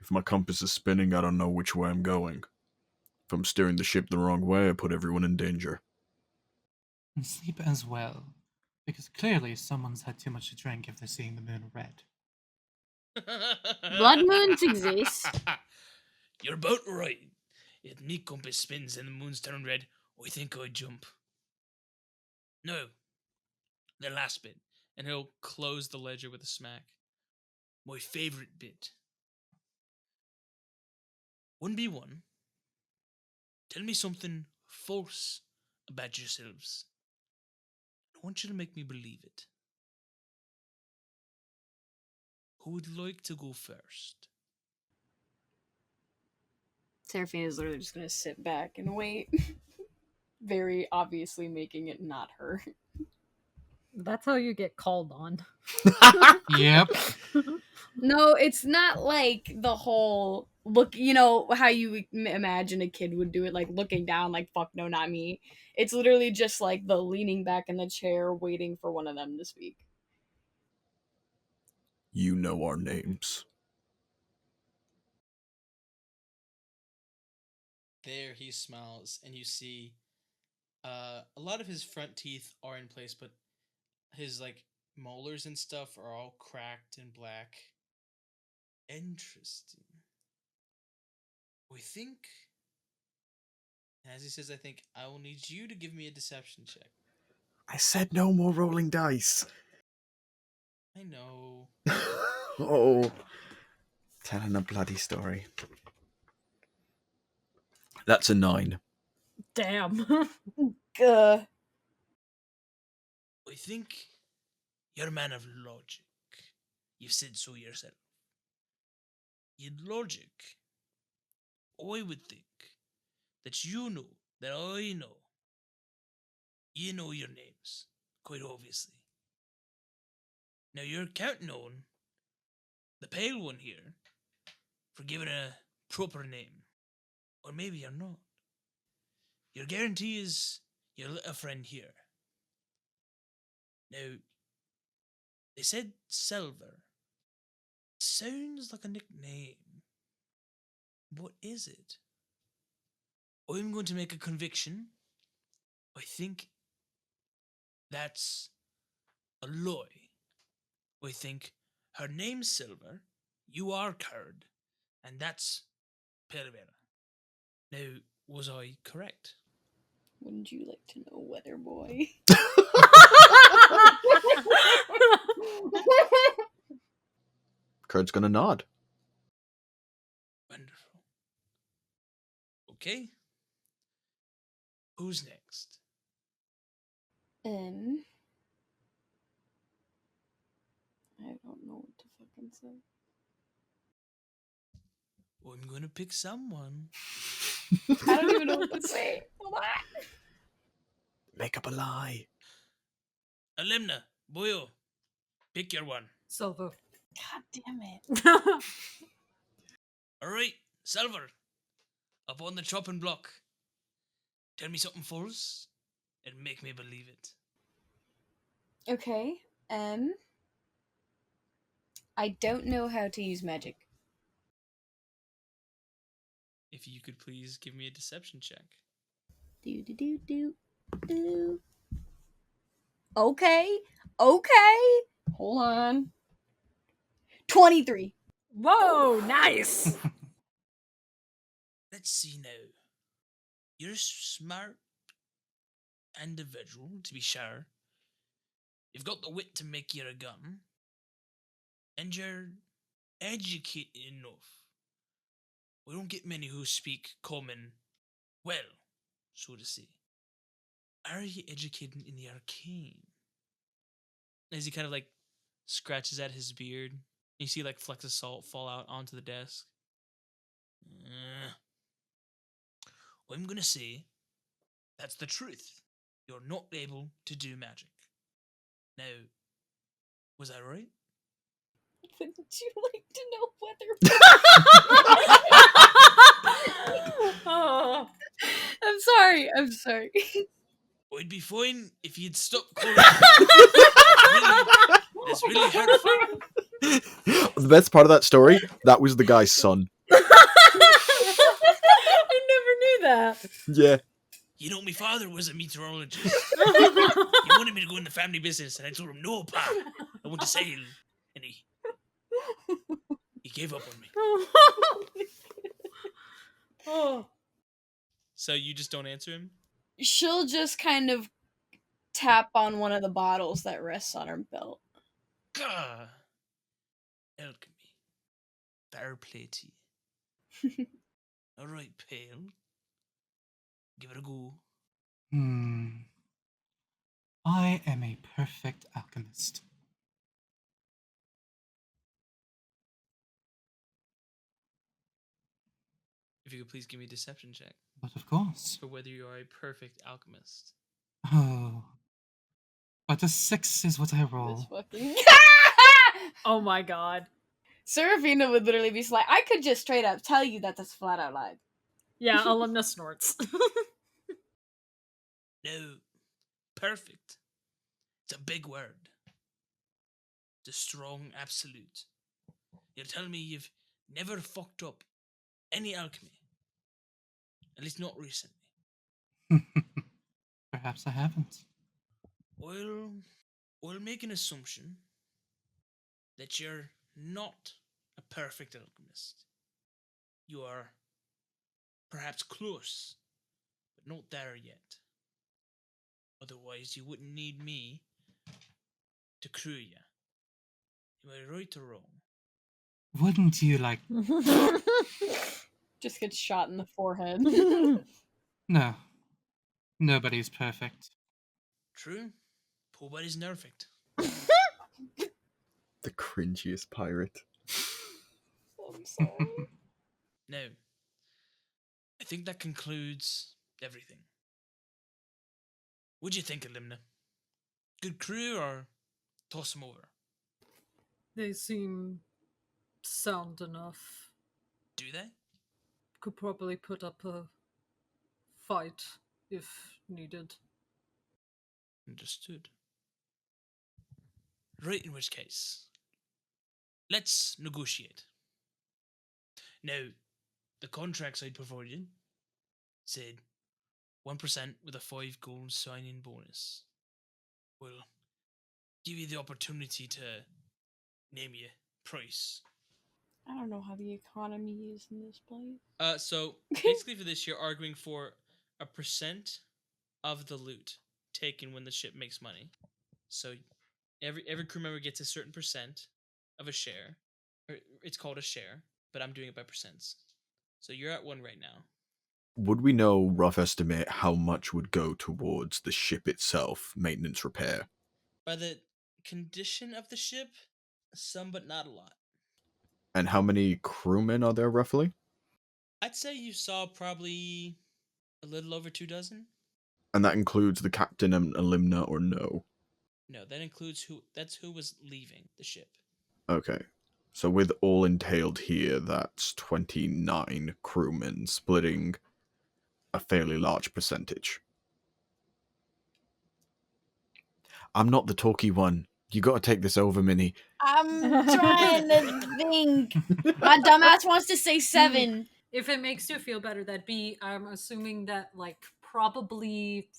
If my compass is spinning, I don't know which way I'm going. If I'm steering the ship the wrong way, I put everyone in danger. And sleep as well. Because clearly someone's had too much to drink if they're seeing the moon red. Blood moons exist. You're about right. If me compass spins and the moon's turned red, I think I'd jump. No. The last bit. And he'll close the ledger with a smack. My favourite bit. 1v1. Tell me something false about yourselves. I want you to make me believe it. Who would like to go first? Seraphina is literally just gonna sit back and wait. Very obviously making it not her. That's how you get called on. Yep. No, it's not like the whole look, you know, how you imagine a kid would do it, like looking down, like, fuck no, not me. It's literally just like the leaning back in the chair, waiting for one of them to speak. You know our names. There he smiles, and you see a lot of his front teeth are in place, but his like molars and stuff are all cracked and black. Interesting. We think, as he says, I think I will need you to give me a deception check. I said no more rolling dice. I know. Oh. Telling a bloody story. That's a 9. Damn. Gah. I think you're a man of logic. You've said so yourself. In logic, I would think that you know that I know. You know your names, quite obviously. Now you're counting on the pale one here for giving a proper name. Or maybe you're not. Your guarantee is your little friend here. Now, they said Silver. Sounds like a nickname. What is it? I'm going to make a conviction. I think that's Aloy. I think her name's Silver, you are Curhd, and that's Palevea. Now, was I correct? Wouldn't you like to know, Weather Boy? Curhrd's gonna nod. Wonderful. Okay. Who's next? I don't know what to fucking say. I'm gonna pick someone. I don't even know what to say. Hold on. Make up a lie. Alimna, Boyo, pick your one. Silver. God damn it. Alright, Silver, up on the chopping block. Tell me something false and make me believe it. Okay. I don't know how to use magic. If you could please give me a deception check. Do. Okay. Hold on. 23. Whoa, nice. Let's see now. You're a smart individual, to be sure. You've got the wit to make you a gun. And you're educated enough. We don't get many who speak common well, so to say. Are you educated in the arcane? As he kind of like scratches at his beard, you see like flecks of salt fall out onto the desk. I'm gonna say that's the truth. You're not able to do magic. Now, was I right? Wouldn't you like to know whether? Oh. I'm sorry. I'd be fine if you'd stop calling me. It's really hurtful. The best part of that story, that was the guy's son. I never knew that. Yeah. You know, my father was a meteorologist. He wanted me to go in the family business, and I told him, no, pa, I want to sail. And he gave up on me. Oh. So you just don't answer him? She'll just kind of tap on one of the bottles that rests on her belt. Gah! Alchemy. Fair play to you. Alright, Pale. Give it a go. I am a perfect alchemist. If you could please give me a deception check But of course. for whether you are a perfect alchemist. Oh. But a 6 is what I roll. This fucking. Oh my god. Seraphina would literally be like, I could just straight up tell you that that's flat out lie. Yeah, Alimna snorts. No. Perfect. It's a big word. It's a strong absolute. You're telling me you've never fucked up any alchemy? At least not recently. Perhaps I haven't. I'll make an assumption that you're not a perfect alchemist. You are perhaps close, but not there yet. Otherwise, you wouldn't need me to crew you. Am I right or wrong? Wouldn't you like... Just gets shot in the forehead. No. Nobody's perfect. True. Nobody's perfect. The cringiest pirate. I'm sorry. Now, I think that concludes everything. What'd you think, Alimna? Good crew or toss them over? They seem sound enough. Do they? Could probably put up a fight if needed. Understood. Right, in which case, let's negotiate. Now, the contracts I'd provided said 1% with a 5 gold sign-in bonus. Well, give you the opportunity to name your price. I don't know how the economy is in this place. So basically for this, you're arguing for a percent of the loot taken when the ship makes money. So every crew member gets a certain percent of a share. Or it's called a share, but I'm doing it by percents. So you're at 1 right now. Would we know, rough estimate, how much would go towards the ship itself, maintenance, repair? By the condition of the ship, some but not a lot. And how many crewmen are there roughly? I'd say you saw probably a little over 2 dozen. And that includes the captain and Alimna, or no? No, that includes who was leaving the ship. Okay. So with all entailed here, that's 29 crewmen, splitting a fairly large percentage. I'm not the talky one. You gotta take this over, Minnie. I'm trying to think. My dumbass wants to say 7. If it makes you feel better, that'd be, I'm assuming that, like, probably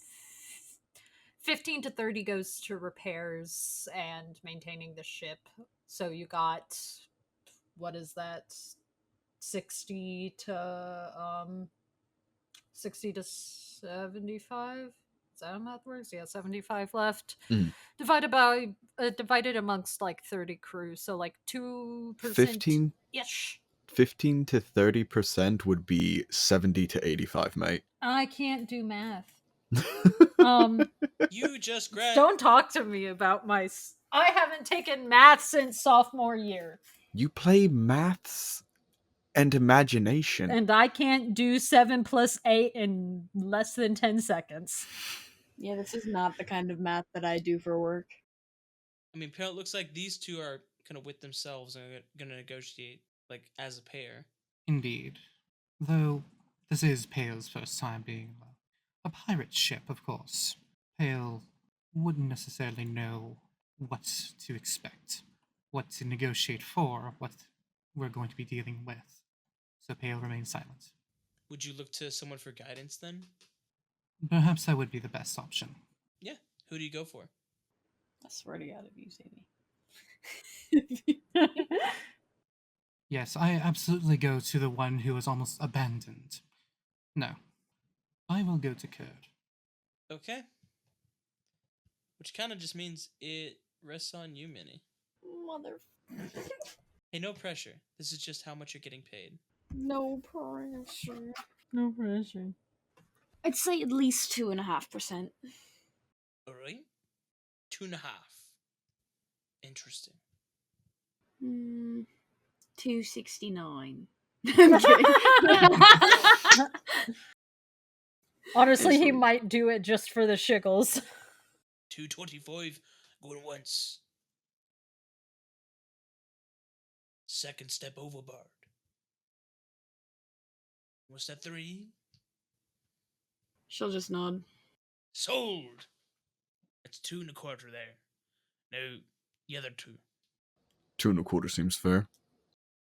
15 to 30 goes to repairs and maintaining the ship. So you got, what is that? 60 to 75? Is that how math works? Yeah, 75 left. Mm. Divided amongst like 30 crews, so like 2%. 15 ish. 15 to 30% would be 70 to 85, mate. I can't do math. You just grabbed. Don't talk to me about I haven't taken math since sophomore year. You play maths and imagination. And I can't do 7 plus 8 in less than 10 seconds. Yeah, this is not the kind of math that I do for work. I mean, it looks like these two are kind of with themselves and are going to negotiate, like, as a pair. Indeed. Though this is Pale's first time being a pirate ship, of course. Pale wouldn't necessarily know what to expect, what to negotiate for, what we're going to be dealing with. So Pale remains silent. Would you look to someone for guidance then? Perhaps that would be the best option. Yeah. Who do you go for? I swear to God, if you say me. Yes, I absolutely go to the one who was almost abandoned. No. I will go to Curhd. Okay. Which kind of just means it rests on you, Minnie. Mother. Hey, no pressure. This is just how much you're getting paid. No pressure. No pressure. I'd say at least 2.5%. All right. 2.5. Interesting. 269. I'm kidding. Honestly, he might do it just for the shiggles. 225 going once. Second step overboard. What's that, 3? She'll just nod. Sold. That's 2.25 there. Now the other 2. 2.25 seems fair.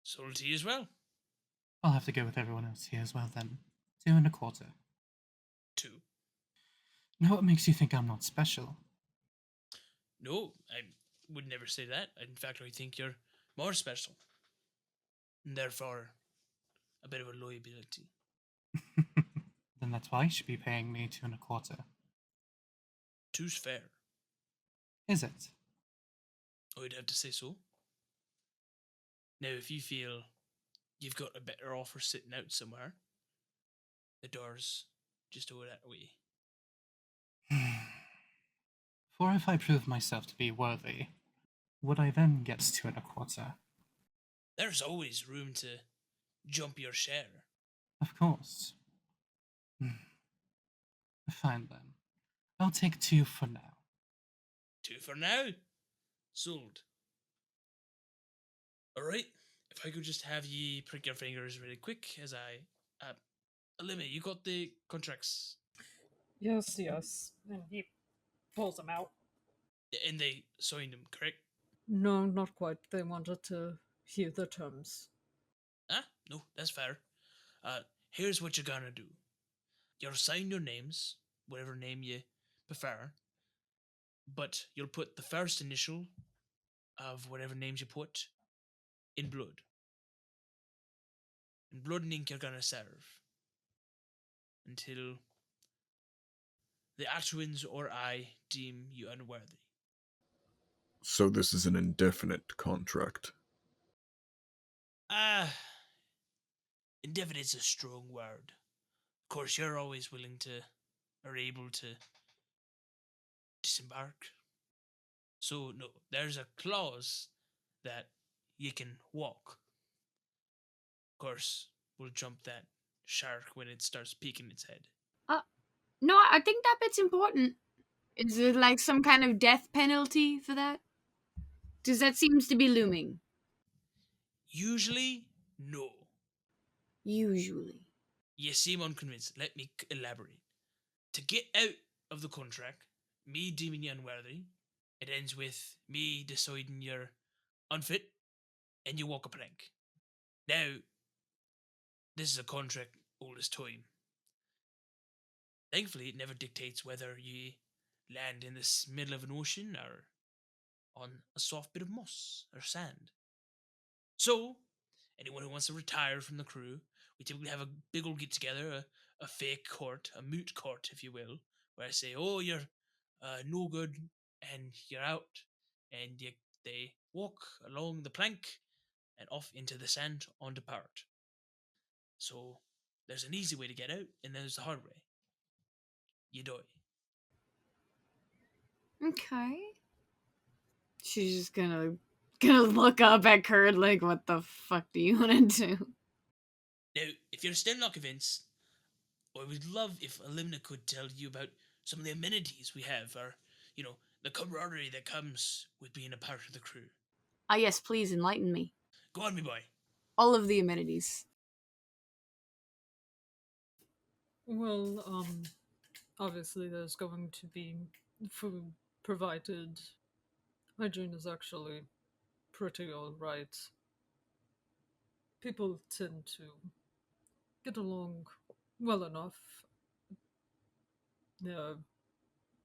Sold to you as well. I'll have to go with everyone else here as well then. 2.25. 2. Now what makes you think I'm not special? No, I would never say that. In fact, I think you're more special. And therefore, a bit of a liability. Then that's why you should be paying me 2.25. 2's fair. Is it? I'd have to say so. Now, if you feel you've got a better offer sitting out somewhere, the door's just over that way. For if I prove myself to be worthy, would I then get 2.25? There's always room to jump your share. Of course. Fine then. I'll take 2 for now. 2 for now. Sold. Alright, if I could just have ye prick your fingers really quick as I... Alimna, you got the contracts? Yes, yes. And he pulls them out. And they signed them, correct? No, not quite. They wanted to hear the terms. No, that's fair. Here's what you're gonna do. You'll sign your names, whatever name you prefer, but you'll put the first initial of whatever names you put in blood. And blood and ink you're gonna serve until the Atwins or I deem you unworthy. So this is an indefinite contract. Indefinite's a strong word. Of course, you're always willing to, or able to, disembark. So, no, there's a clause that you can walk. Of course, we'll jump that shark when it starts peeking its head. No, I think that bit's important. Is there like some kind of death penalty for that? Because that seems to be looming. Usually, no. Usually. You seem unconvinced. Let me elaborate. To get out of the contract, me deeming you unworthy, it ends with me deciding you're unfit and you walk a plank. Now, this is a contract old as time. Thankfully, it never dictates whether you land in the middle of an ocean or on a soft bit of moss or sand. So, anyone who wants to retire from the crew, we typically have a big old get together, a fake court, a moot court, if you will, where I say, "Oh, you're no good, and you're out," and they walk along the plank and off into the sand on depart. So, there's an easy way to get out, and there's the hard way. You die. Okay. She's just gonna look up at Curhd like, what the fuck do you want to do? Now, if you're still not convinced, I would love if Alimna could tell you about some of the amenities we have, or, the camaraderie that comes with being a part of the crew. Ah, yes, please enlighten me. Go on, me boy. All of the amenities. Well, obviously there's going to be food provided. Hygiene is actually pretty alright. People tend to get along well enough. There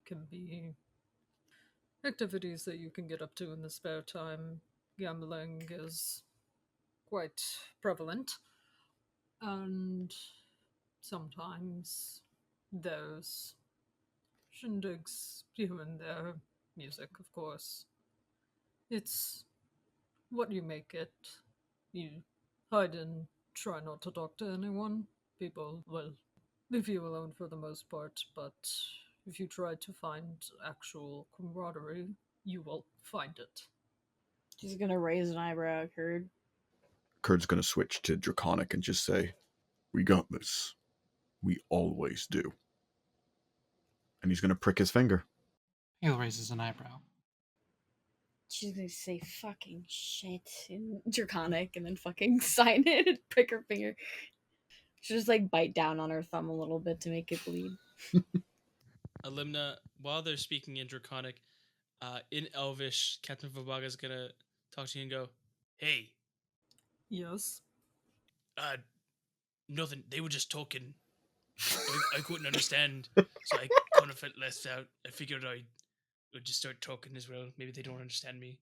can be activities that you can get up to in the spare time. Gambling is quite prevalent. And sometimes there's shindigs here and there. Music, of course. It's what you make it. You hide and try not to talk to anyone. People will leave you alone for the most part, but if you try to find actual camaraderie, you will find it. She's gonna raise an eyebrow at Curhd. Curhrd's gonna switch to Draconic and just say, "We got this. We always do." And he's gonna prick his finger. Hale raises an eyebrow. She's gonna say fucking shit in Draconic and then fucking sign it and prick her finger. She'll just like bite down on her thumb a little bit to make it bleed. Alimna, while they're speaking in Draconic, in Elvish, Captain Vobago is gonna talk to you and go, "Hey, Yes. nothing. They were just talking. I couldn't understand, so I kind of felt left out. I figured I would just start talking as well. Maybe they don't understand me."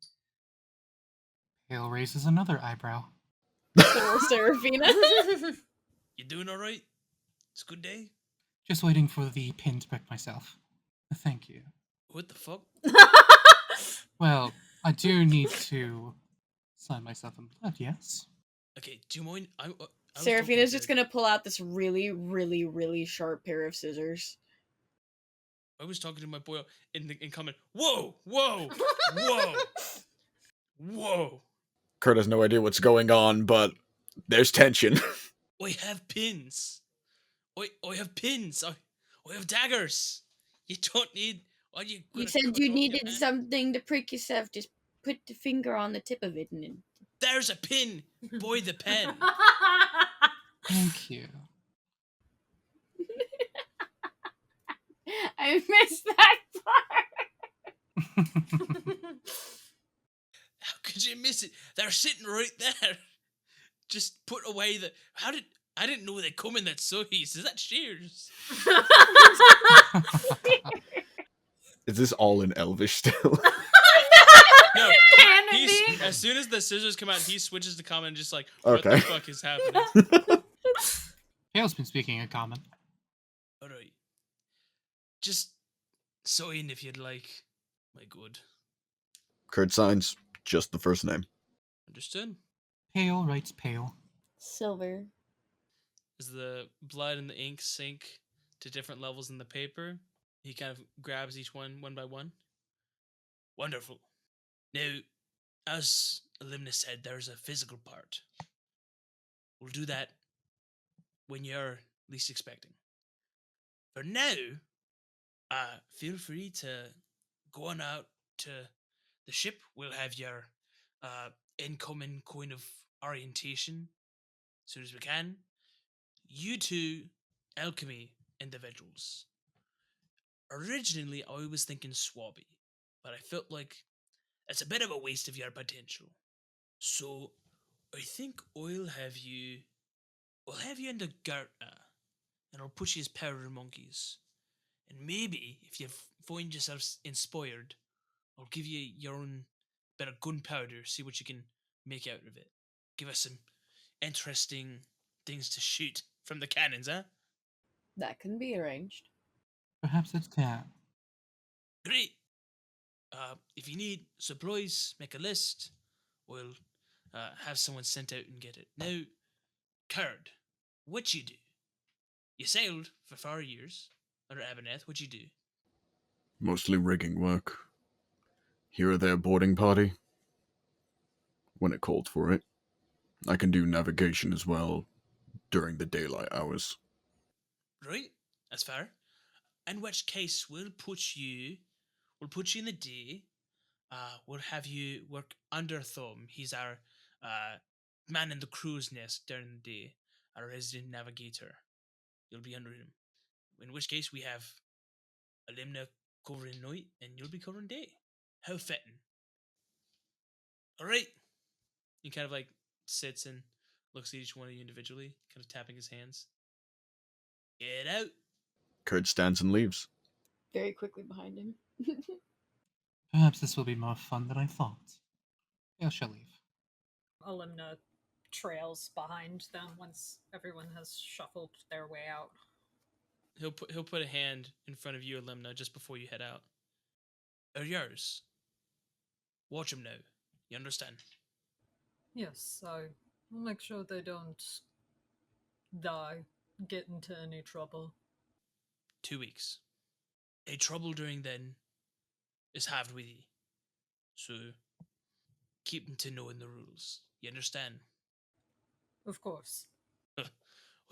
Hale raises another eyebrow. Little Seraphina. You doing all right? It's a good day. Just waiting for the pin to prick myself. Thank you. What the fuck? Well, I do need to sign myself in blood, yes? Okay, do you mind? I was Seraphina's talking just to- gonna pull out this really, really, really sharp pair of scissors. I was talking to my boy in comment. Whoa, whoa, whoa, whoa! Curhd has no idea what's going on, but there's tension. I have pins. I have pins. I have daggers. You don't need. You said you needed something to prick yourself. Just put the finger on the tip of it and There's a pin. Boy, the pen. Thank you. I missed that part. How could you miss it? They're sitting right there. Just put away the. I didn't know they come in that size. Is that shears? Is this all in Elvish still? No, Can it he's be? as soon as the scissors come out, he switches to common and just like, what Okay. the fuck is happening? Kale's been speaking in common. Alright. Just sign if you'd like. My good. Curhd signs just the first name. Understood? Pale writes pale. Silver. As the blood and the ink sink to different levels in the paper, he kind of grabs each one by one. Wonderful. Now, as Alimna said, there's a physical part. We'll do that when you're least expecting. For now, feel free to go on out to the ship. We'll have your incoming coin of orientation as soon as we can. You two, alchemy individuals. Originally, I was thinking Swabby, but I felt like it's a bit of a waste of your potential. So, I think I'll have you into Gasta, and I'll put you as powder monkeys. And maybe, if you find yourselves inspired, I'll give you your own bit of gunpowder, see what you can make out of it. Give us some interesting things to shoot from the cannons, huh? That can be arranged. Perhaps it can. Great. If you need supplies, make a list. We'll have someone sent out and get it. Now, Curhd, what you do? You sailed for 4 years under Aberneth. What you do? Mostly rigging work. Here or there boarding party. When it called for it. I can do navigation as well during the daylight hours. Right, that's fair. In which case, we'll put you in the day. We'll have you work under Thumb. He's our man in the crow's nest during the day, our resident navigator. You'll be under him. In which case, we have Alimna covering night, and you'll be covering day. How fitting. Alright. He kind of like sits and looks at each one of you individually, kind of tapping his hands. Get out. Curhd stands and leaves. Very quickly behind him. Perhaps this will be more fun than I thought. I shall leave. Alimna trails behind them once everyone has shuffled their way out. He'll put a hand in front of you, Alimna, just before you head out. They're yours. Watch them now. You understand? Yes, I'll make sure they don't die, get into any trouble. 2 weeks. A trouble during then is halved with ye. So keep them to knowing the rules. You understand? Of course. I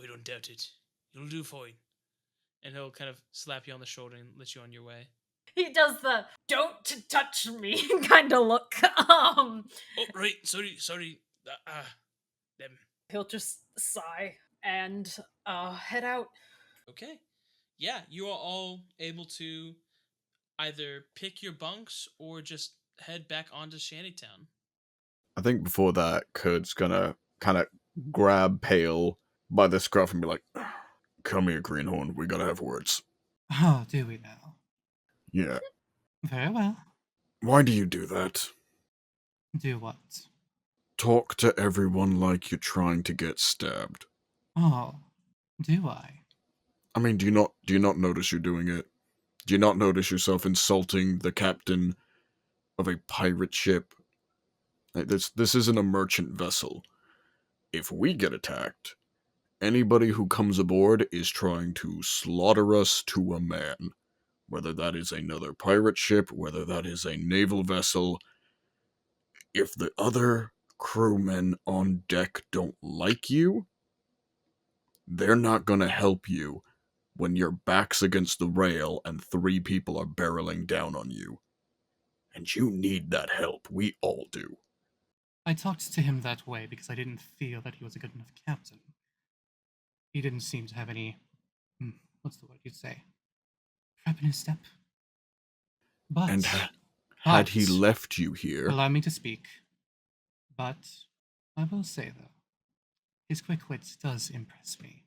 don't doubt it. You'll do fine. And he'll kind of slap you on the shoulder and let you on your way. He does the "don't touch me" kind of look. Oh, right. Sorry. Them. He'll just sigh and head out. Okay. Yeah, you are all able to either pick your bunks or just head back onto Shantytown. I think before that, Curhd's gonna kind of grab Pale by the scruff and be like, "Come here, Greenhorn, we gotta have words." Oh, do we now? Yeah. Very well. Why do you do that? Do what? Talk to everyone like you're trying to get stabbed. Oh, do I? I mean, do you not notice you're doing it? Do you not notice yourself insulting the captain of a pirate ship? Like, this isn't a merchant vessel. If we get attacked, anybody who comes aboard is trying to slaughter us to a man. Whether that is another pirate ship, whether that is a naval vessel. If the other crewmen on deck don't like you, they're not gonna help you when your back's against the rail and 3 people are barreling down on you. And you need that help. We all do. I talked to him that way because I didn't feel that he was a good enough captain. He didn't seem to have any, what's the word you'd say? Prep in his step. But, And had he left you here... allow me to speak. But, I will say though, his quick wit does impress me.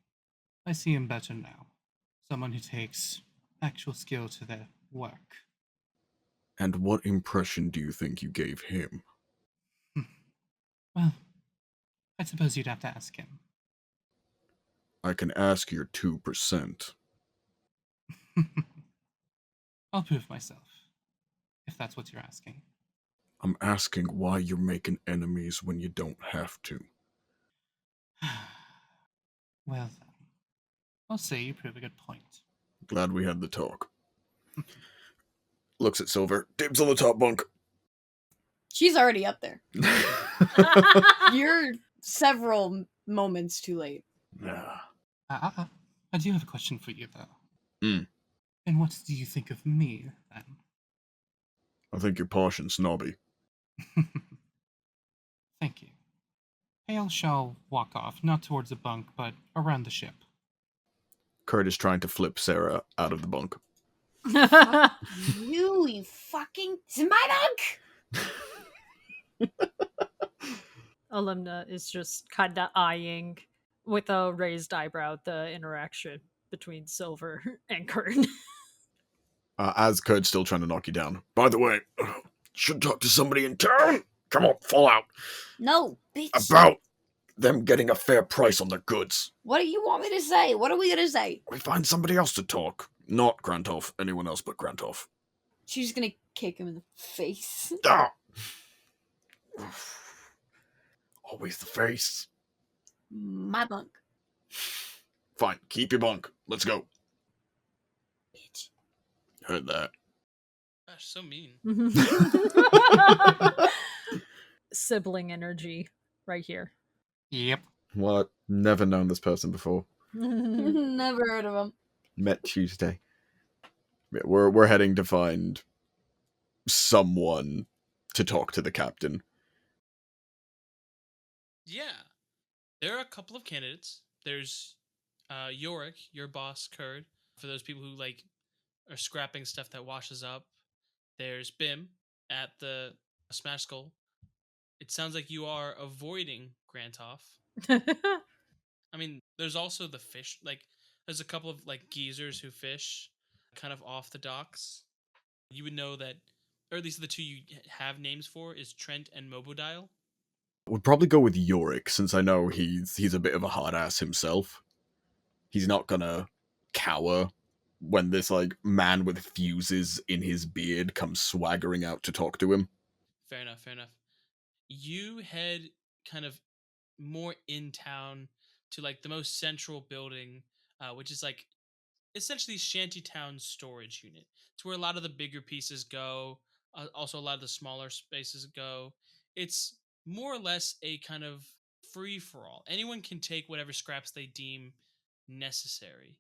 I see him better now. Someone who takes actual skill to their work. And what impression do you think you gave him? Well, I suppose you'd have to ask him. I can ask your 2%. I'll prove myself, if that's what you're asking. I'm asking why you're making enemies when you don't have to. Well, then, I'll say you prove a good point. Glad we had the talk. Looks at Silver. Dibs on the top bunk. She's already up there. You're several moments too late. Yeah. I do have a question for you, though. Hmm. And what do you think of me, then? I think you're posh and snobby. Thank you. Hale shall walk off, not towards the bunk, but around the ship. Curhd is trying to flip Sarah out of the bunk. You fucking... It's my bunk! Alimna is just kind of eyeing with a raised eyebrow the interaction between Silver and Curhd. As Curhd's still trying to knock you down. By the way, should talk to somebody in town. Come on, fall out. No, bitch. About them getting a fair price on their goods. What do you want me to say? What are we gonna say? We find somebody else to talk. Not Grantov. Anyone else but Grantov. She's gonna kick him in the face. Ah! Always the face. My bunk. Fine, keep your bunk. Let's go. Bitch. Heard that. Gosh, so mean. Sibling energy right here. Yep. What? Never known this person before. Never heard of him. Met Tuesday. Yeah, we're heading to find someone to talk to the captain. Yeah. There are a couple of candidates. There's Yorick, your boss, Curhd, for those people who like are scrapping stuff that washes up. There's Bim at the Smash Skull. It sounds like you are avoiding Grantov. I mean, there's also the fish. Like, there's a couple of like geezers who fish kind of off the docks. You would know that, or at least the two you have names for, is Trent and Mobodial. Would probably go with Yorick, since I know he's a bit of a hard ass himself. He's not gonna cower when this like man with fuses in his beard comes swaggering out to talk to him. Fair enough, fair enough. You head kind of more in town to like the most central building, which is like essentially Shantytown's storage unit. It's where a lot of the bigger pieces go, also a lot of the smaller spaces go. It's more or less a kind of free for all. Anyone can take whatever scraps they deem necessary.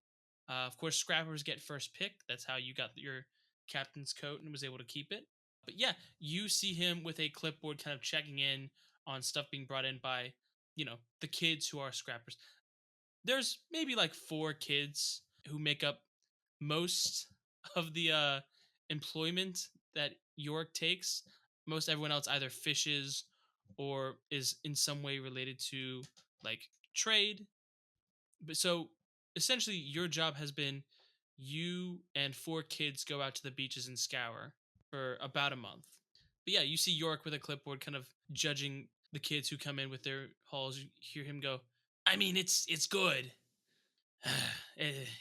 Of course, scrappers get first pick. That's how you got your captain's coat and was able to keep it. But yeah, you see him with a clipboard kind of checking in on stuff being brought in by, the kids who are scrappers. There's maybe like 4 kids who make up most of the employment that York takes. Most everyone else either fishes or is in some way related to like trade. But so essentially your job has been you and 4 kids go out to the beaches and scour for about a month. But yeah, you see York with a clipboard kind of judging the kids who come in with their hauls. You hear him go, I mean, it's good.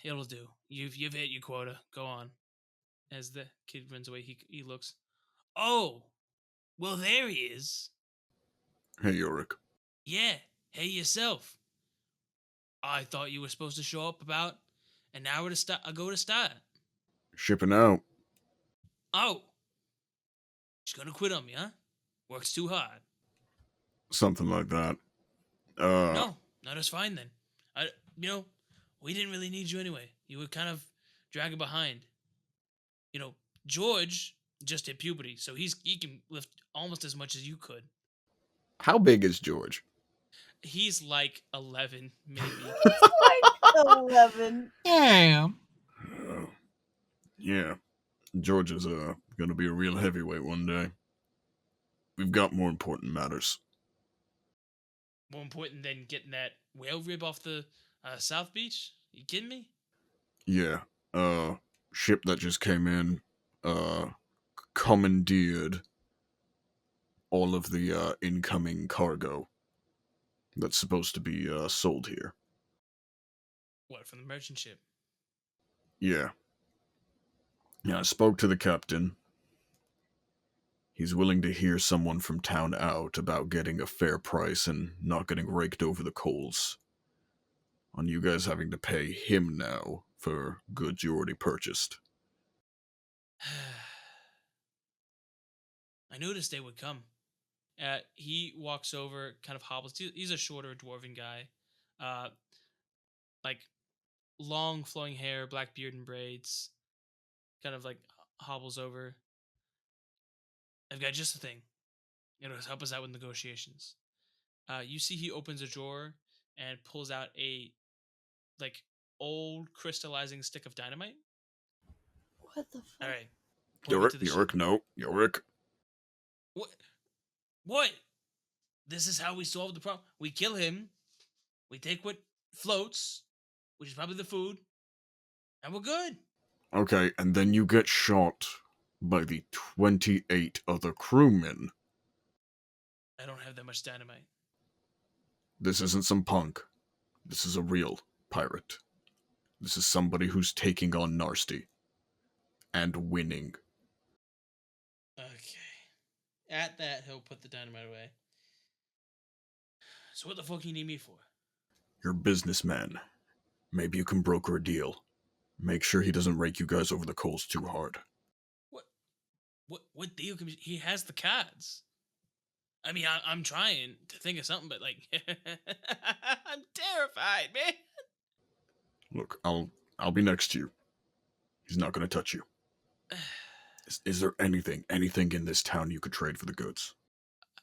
It'll do. You've hit your quota. Go on. As the kid runs away, he looks. Oh, well, there he is. Hey, Yorick. Yeah, hey yourself. I thought you were supposed to show up about an hour ago to start. Shipping out. Oh, she's gonna quit on me, huh? Works too hard. Something like that. No, that's fine then. We didn't really need you anyway. You were kind of dragging behind. George just hit puberty, so he can lift almost as much as you could. How big is George? He's like 11, maybe. Like 11. Damn. Yeah. George is gonna be a real heavyweight one day. We've got more important matters. More important than getting that whale rib off the South Beach? You kidding me? Yeah. Ship that just came in. commandeered all of the incoming cargo that's supposed to be sold here. What, from the merchant ship? Yeah. Yeah, I spoke to the captain. He's willing to hear someone from town out about getting a fair price and not getting raked over the coals. On you guys having to pay him now for goods you already purchased. I knew this day would come. He walks over, kind of hobbles. He's a shorter dwarven guy. Like long flowing hair, black beard and braids. Kind of like hobbles over. I've got just the thing. It'll help us out with negotiations. You see he opens a drawer and pulls out a like old crystallizing stick of dynamite. What the fuck? All right. Point me to the ship. Yorick. What? What? This is how we solve the problem. We kill him. We take what floats, which is probably the food, and we're good. Okay, and then you get shot by the 28 other crewmen. I don't have that much dynamite. This isn't some punk. This is a real pirate. This is somebody who's taking on Narsty. And winning. Okay. At that, he'll put the dynamite away. So what the fuck you need me for? You're a businessman. Maybe you can broker a deal. Make sure he doesn't rake you guys over the coals too hard. What deal can be? He has the cards. I mean, I'm trying to think of something, but like, I'm terrified, man. Look, I'll be next to you. He's not gonna touch you. Is there anything in this town you could trade for the goods?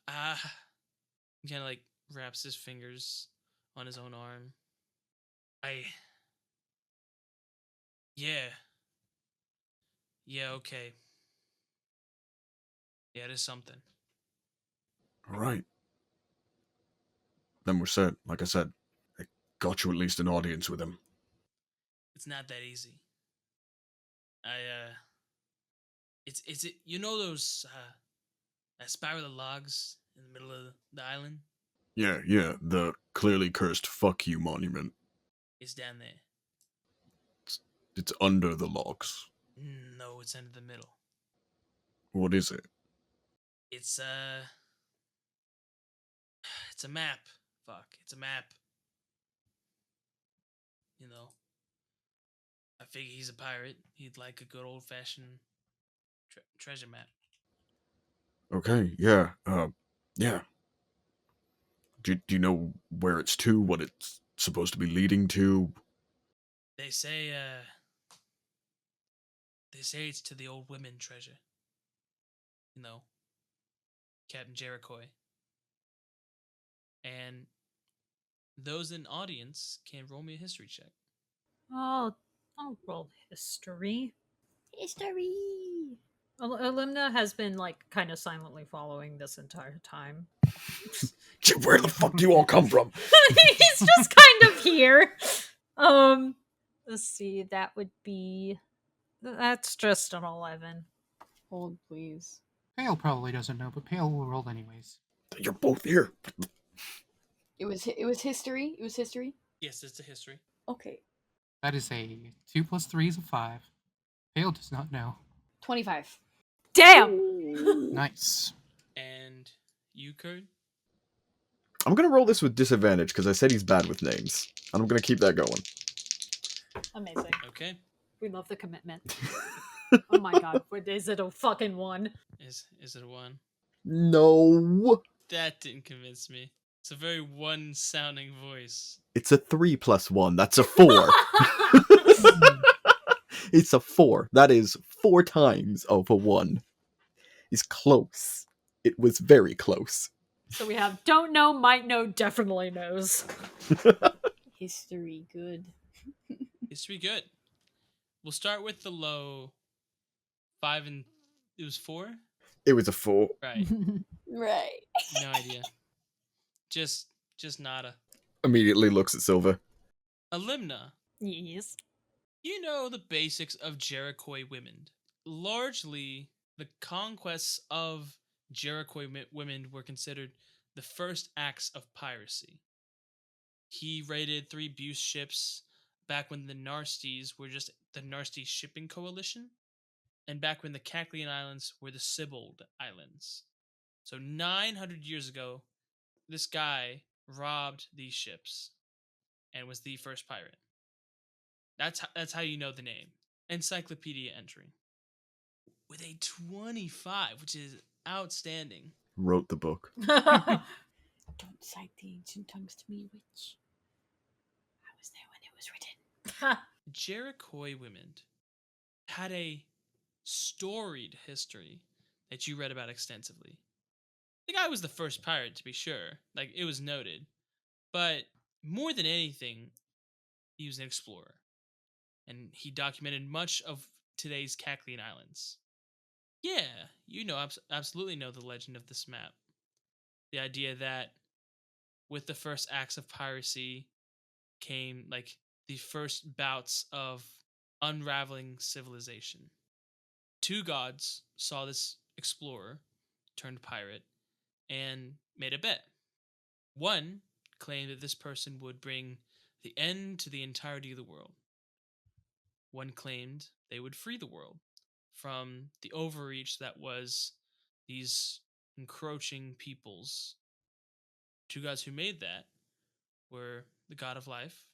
He kind of like wraps his fingers on his own arm. Yeah, okay. Yeah, it is something. Alright. Then we're set. Like I said, I got you at least an audience with him. It's not that easy. It's you know those that spiral of logs in the middle of the island? Yeah, the clearly cursed fuck you monument. It's down there. It's under the logs. No, it's under the middle. What is it? It's a map. Fuck, it's a map. You know. I figure he's a pirate. He'd like a good old-fashioned treasure map. Okay, yeah, yeah. Do you know where it's to, what it's supposed to be leading to? They say it's to the old women treasure. You know, Captain Jericho. And those in audience can roll me a history check. Oh, I'll roll history. History. Alimna has been like kind of silently following this entire time. Where the fuck do you all come from? He's just kind of here. Let's see. That would be. That's just an 11. Hold, please. Pale probably doesn't know, but Pale will roll anyways. You're both here. It was history. It was history. Yes, it's a history. Okay. That is a 2 + 3 is a 5. Pale does not know. 25. Damn. Nice. And you, Curhd? I'm gonna roll this with disadvantage because I said he's bad with names. And I'm gonna keep that going. Amazing. Okay. We love the commitment. Oh my god, is it a fucking 1? Is it a 1? No. That didn't convince me. It's a very one-sounding voice. It's a 3 + 1. That's a 4. It's a 4. That is 4 times of a 1. It's close. It was very close. So we have don't know, might know, definitely knows. History good. History good. We'll start with the low. 5 and... It was 4? It was a 4. Right. Right. No idea. Just nada. Immediately looks at Silver. Alimna. Yes. You know the basics of Jericho women. Largely, The conquests of Jericho women were considered the first acts of piracy. He raided 3 Buse ships back when the Narsties were just the Narsty Shipping Coalition, and back when the Cacklian Islands were the Sibold Islands. So 900 years ago, this guy robbed these ships and was the first pirate. That's how you know the name. Encyclopedia entry. With a 25, which is outstanding. Wrote the book. Don't cite the ancient tongues to me, witch. I was there when it was written. Jericho women had a storied history that you read about extensively. The guy was the first pirate, to be sure. Like, it was noted. But more than anything, he was an explorer. And he documented much of today's Cacklian Islands. Yeah, you know, absolutely know the legend of this map. The idea that with the first acts of piracy came, like, the first bouts of unraveling civilization. 2 gods saw this explorer turned pirate and made a bet. One claimed that this person would bring the end to the entirety of the world. One claimed they would free the world from the overreach that was these encroaching peoples. 2 gods who made that were the god of life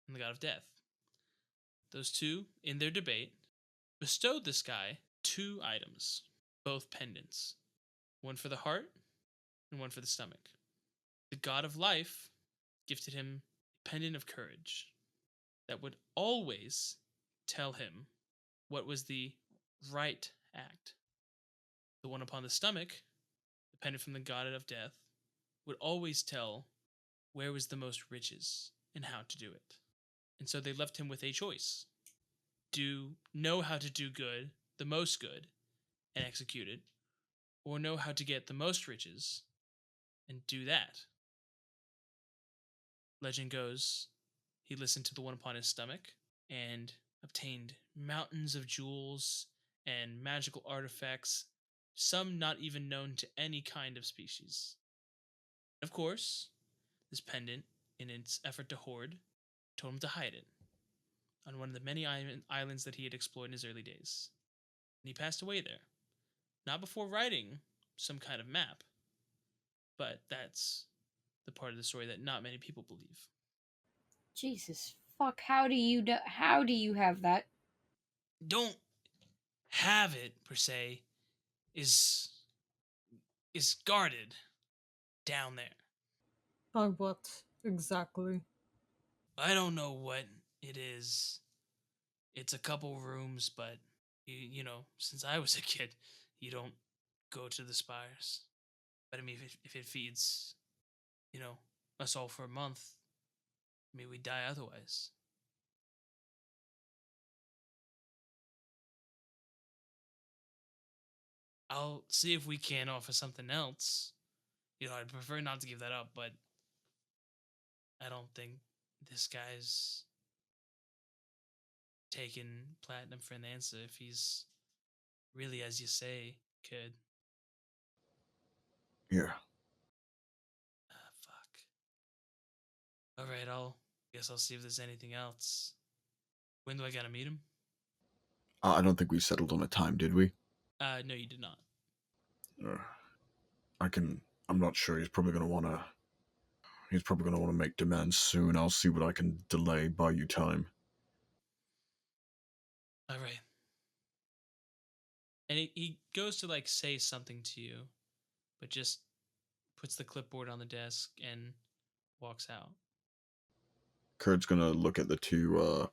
and the god of death. Those 2, in their debate, bestowed this guy 2 items, both pendants, one for the heart and one for the stomach. The god of life gifted him a pendant of courage that would always tell him what was the right act. The one upon the stomach, the pendant from the god of death, would always tell where was the most riches and how to do it. And so they left him with a choice. Know how to do good, the most good, and execute it, or know how to get the most riches and do that. Legend goes, he listened to the one upon his stomach and obtained mountains of jewels and magical artifacts, some not even known to any kind of species. Of course, this pendant, in its effort to hoard, told him to hide it on one of the many islands that he had explored in his early days. And he passed away there, not before writing some kind of map, but that's the part of the story that not many people believe. Jesus fuck! How do you have that? Don't have it per se, is guarded down there. By what exactly? I don't know what it is. It's a couple rooms, but you know, since I was a kid, you don't go to the spires. But I mean, if it feeds, you know, us all for a month, I mean, we die otherwise. I'll see if we can offer something else. You know, I'd prefer not to give that up, but I don't think this guy's taking platinum for an answer if he's really, as you say, could. Yeah. Fuck. Alright, guess I'll see if there's anything else. When do I gotta meet him? I don't think we settled on a time, did we? No, you did not. I'm not sure. He's probably gonna wanna make demands soon. I'll see what I can delay, buy you time. Alright. And he goes to, like, say something to you, but just puts the clipboard on the desk and walks out. Curhrd's gonna look at the 2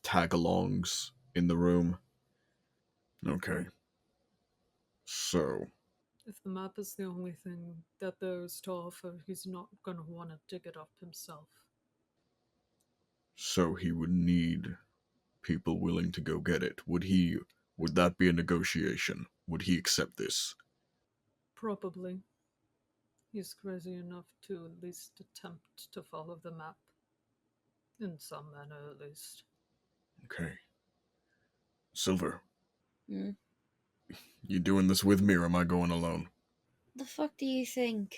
tag-alongs in the room. Okay. So, If the map is the only thing that there is to offer, he's not gonna want to dig it up himself. he would need people willing to go get it. Would that be a negotiation? Would he accept this? Probably. He's crazy enough to at least attempt to follow the map. In some manner, at least. Okay. Silver. Hmm? You doing this with me, or am I going alone? The fuck do you think?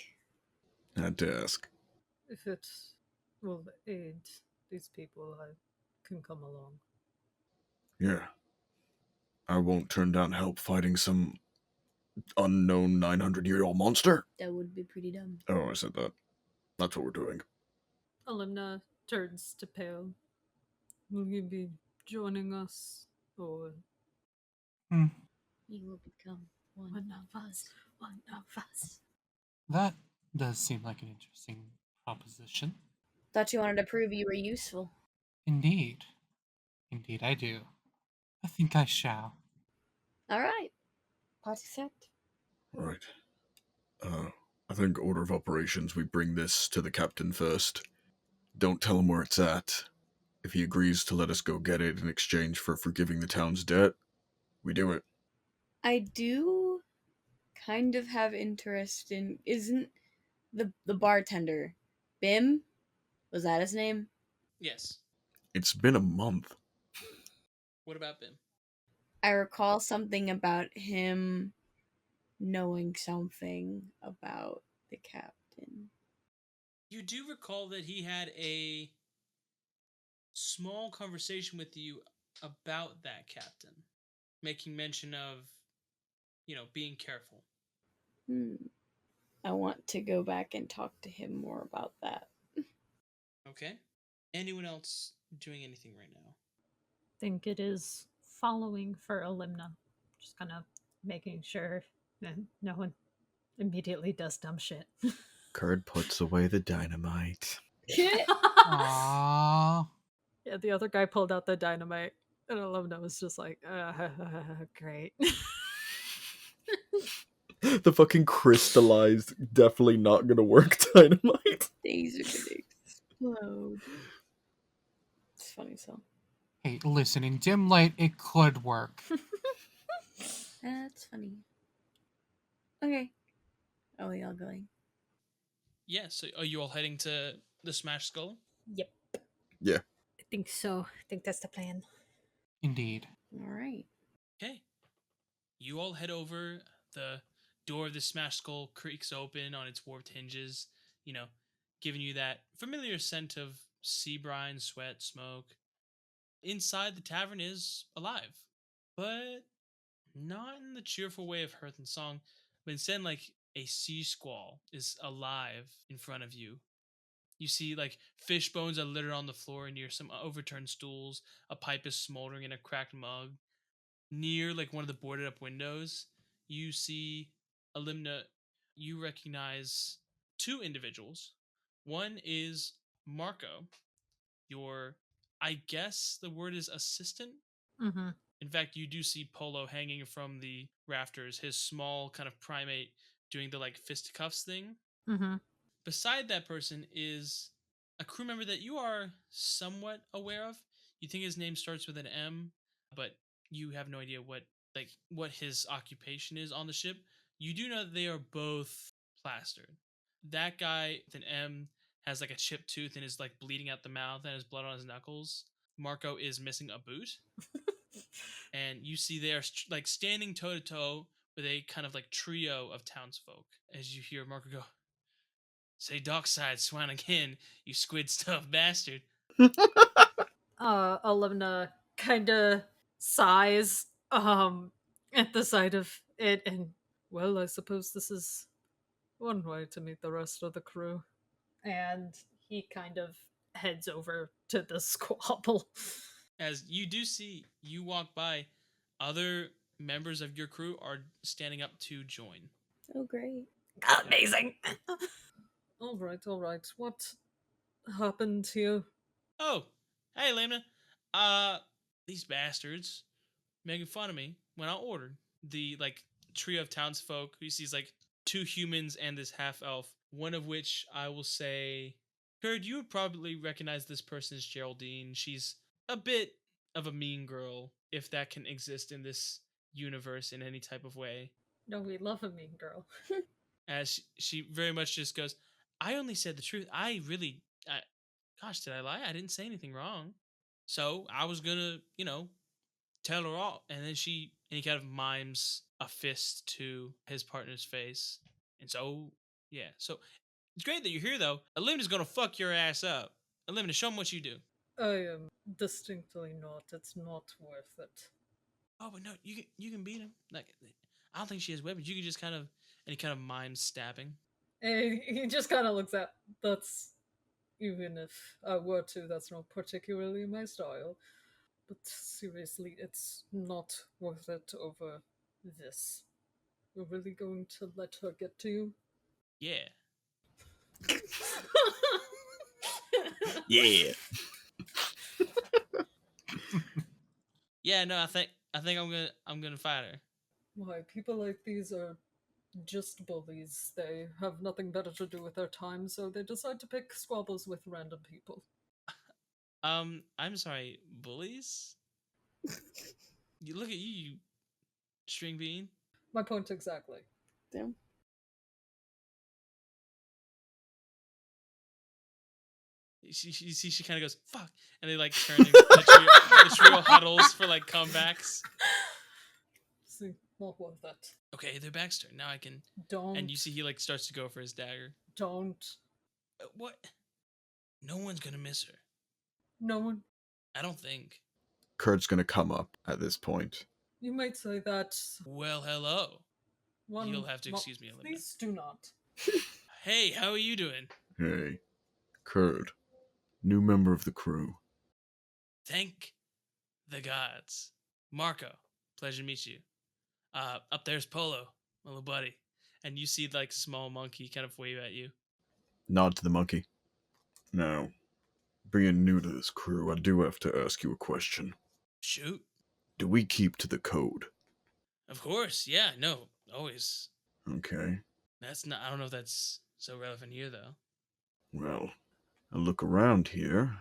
Had to ask. If it will aid these people, I can come along. Yeah. I won't turn down help fighting some unknown 900-year-old monster. That would be pretty dumb. Oh, I said that. That's what we're doing. Alimna turns to Pale. Will you be joining us, or Hmm. You will become one of us. One of us. That does seem like an interesting proposition. Thought you wanted to prove you were useful. Indeed. Indeed, I do. I think I shall. All right. Party set. Right. I think order of operations, we bring this to the captain first. Don't tell him where it's at. If he agrees to let us go get it in exchange for forgiving the town's debt, we do it. I do kind of have interest in. Isn't the bartender Bim? Was that his name? Yes. It's been a month. What about Bim? I recall something about him knowing something about the captain. You do recall that he had a small conversation with you about that captain, making mention of, being careful. I want to go back and talk to him more about that. Okay. Anyone else doing anything right now? Think it is following for Alimna. Just kind of making sure that no one immediately does dumb shit. Curd puts away the dynamite. Aww. yeah, the other guy pulled out the dynamite, and Alimna was just like, great. The fucking crystallized, definitely not gonna work dynamite. These are gonna explode. It's funny, so. Hey, listen, in dim light, it could work. That's funny. Okay. Are we all going? Yeah, so are you all heading to the Smash Skull? Yep. Yeah. I think so. I think that's the plan. Indeed. All right. Okay. You all head over. The door of the Smash Skull creaks open on its warped hinges, giving you that familiar scent of sea brine, sweat, smoke. Inside, the tavern is alive, but not in the cheerful way of hearth and song, but instead like a sea squall is alive in front of you. You see like fish bones are littered on the floor near some overturned stools. A pipe is smoldering in a cracked mug. Near like one of the boarded up windows, you see Alimna. You recognize two individuals. One is Marco, your, I guess the word is assistant. Mm-hmm. In fact, you do see Polo hanging from the rafters, his small kind of primate doing the like fisticuffs thing. Mm-hmm. Beside that person is a crew member that you are somewhat aware of. You think his name starts with an M, but you have no idea what his occupation is on the ship. You do know that they are both plastered. That guy with an M has like a chipped tooth and is like bleeding out the mouth and has blood on his knuckles. Marco is missing a boot. And you see they are like standing toe to toe with a kind of like trio of townsfolk. As you hear Marco go, "Say dockside, swan again, you squid stuffed bastard." Alimna kind of sighs at the sight of it, and well, I suppose this is one way to meet the rest of the crew. And he kind of heads over to the squabble. As you do see, you walk by, other members of your crew are standing up to join. Oh, great. Amazing. All right. What happened here? Oh, hey, Lamna. These bastards making fun of me when I ordered. The like trio of townsfolk who sees like two humans and this half elf, one of which I will say, Curd, you would probably recognize this person as Geraldine. She's a bit of a mean girl, if that can exist in this universe in any type of way. No, we love a mean girl. As she very much just goes, I only said the truth. Gosh, did I lie? I didn't say anything wrong. So I was gonna, tell her all. And then she And he kind of mimes a fist to his partner's face. And so, yeah. So, it's great that you're here, though. Alimna's gonna fuck your ass up. Alimna, show him what you do. I am distinctly not. It's not worth it. Oh, but no, you can beat him. Like, I don't think she has weapons. You can just kind of, and he kind of mimes stabbing. And he just kind of looks at, that's, even if I were to, that's not particularly my style. But seriously, it's not worth it over this. You're really going to let her get to you? Yeah. Yeah. Yeah, no, I think I'm gonna fight her. Why, people like these are just bullies. They have nothing better to do with their time, so they decide to pick squabbles with random people. I'm sorry, bullies? You look at you string bean. My point exactly. Damn. She kind of goes fuck, and they like turn. The trio huddles for like comebacks. See, not worth it. Okay, they're back's turn. Now I can. Don't. And you see he like starts to go for his dagger. Don't. What? No one's gonna miss her. No one. I don't think. Curhrd's gonna come up at this point. You might say that. Well, hello. One. You'll have to excuse me a little bit. Please do not. Hey, how are you doing? Hey, Curhd, new member of the crew. Thank the gods. Marco, pleasure to meet you. Up there's Polo, my little buddy. And you see like small monkey kind of wave at you. Nod to the monkey. Now, being new to this crew, I do have to ask you a question. Shoot. Do we keep to the code? Of course, yeah, no, always. Okay. That's not. I don't know if that's so relevant here though. Well, I look around here,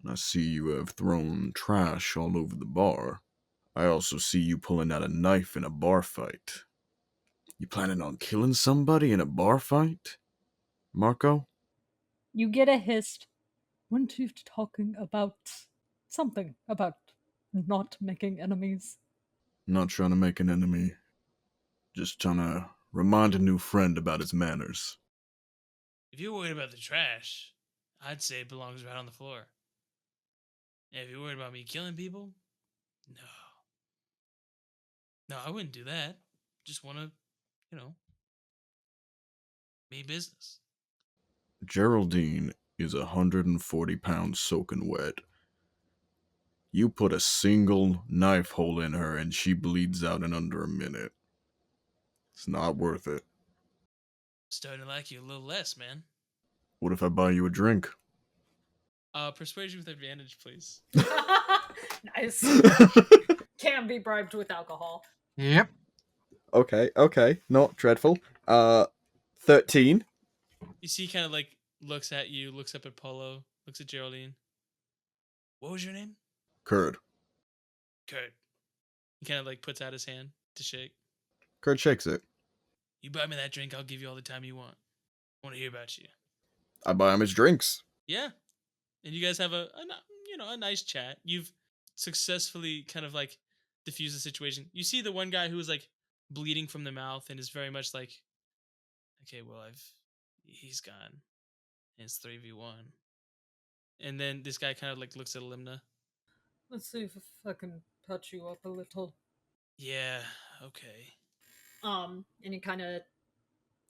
and I see you have thrown trash all over the bar. I also see you pulling out a knife in a bar fight. You planning on killing somebody in a bar fight, Marco? You get a hiss. Weren't you talking about something about not making enemies? Not trying to make an enemy. Just trying to remind a new friend about his manners. If you're worried about the trash, I'd say it belongs right on the floor. And if you're worried about me killing people, no. No, I wouldn't do that. Just want to, be business. Geraldine is 140 pounds soaking wet. You put a single knife hole in her and she bleeds out in under a minute. It's not worth it. Starting to like you a little less, man. What if I buy you a drink? Persuasion with advantage, please. Nice. Can be bribed with alcohol. Yep. Okay, not dreadful. 13. You see, kind of like looks at you, looks up at Polo, looks at Geraldine. What was your name? Curhd. Curhd. He kind of like puts out his hand to shake. Curhd shakes it. You buy me that drink, I'll give you all the time you want. I want to hear about you. I buy him his drinks. Yeah. And you guys have a nice chat. You've successfully kind of like diffused the situation. You see the one guy who is like bleeding from the mouth and is very much like, okay, well, he's gone. And it's 3v1. And then this guy kind of like looks at Alimna. Let's see if I can patch you up a little. Yeah, okay. And he kind of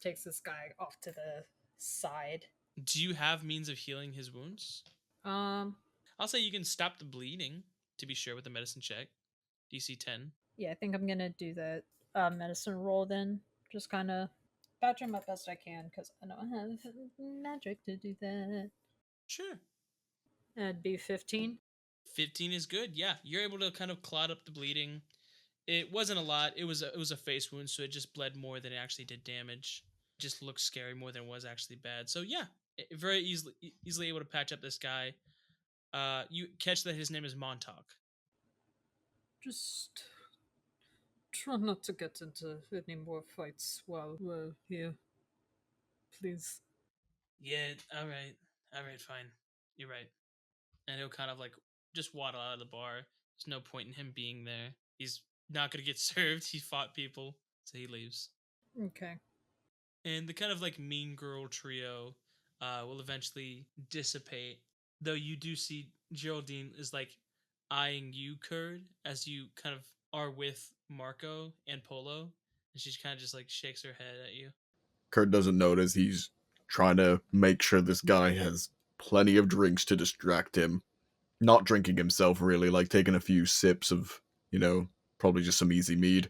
takes this guy off to the side. Do you have means of healing his wounds? Um, I'll say you can stop the bleeding, to be sure, with a medicine check. DC 10. yeah, I think I'm gonna do the medicine roll then. Just kind of patch him up best I can because I don't have magic to do that. Sure. That'd be 15. 15 is good. Yeah, you're able to kind of clot up the bleeding. It wasn't a lot. It was a face wound, so it just bled more than it actually did damage. It just looked scary more than it was actually bad. So yeah, very easily able to patch up this guy. You catch that his name is Montauk. Just try not to get into any more fights while we're here. Please. Yeah, all right, fine. You're right. And he'll kind of like just waddle out of the bar. There's no point in him being there. He's not gonna get served. He fought people, so he leaves. Okay. And the kind of like mean girl trio will eventually dissipate. Though you do see Geraldine is like eyeing you, Curd, as you kind of are with Marco and Polo, and she kind of just like shakes her head at you. Curd doesn't notice. He's trying to make sure this guy has plenty of drinks to distract him. Not drinking himself, really, like taking a few sips of, probably just some easy mead.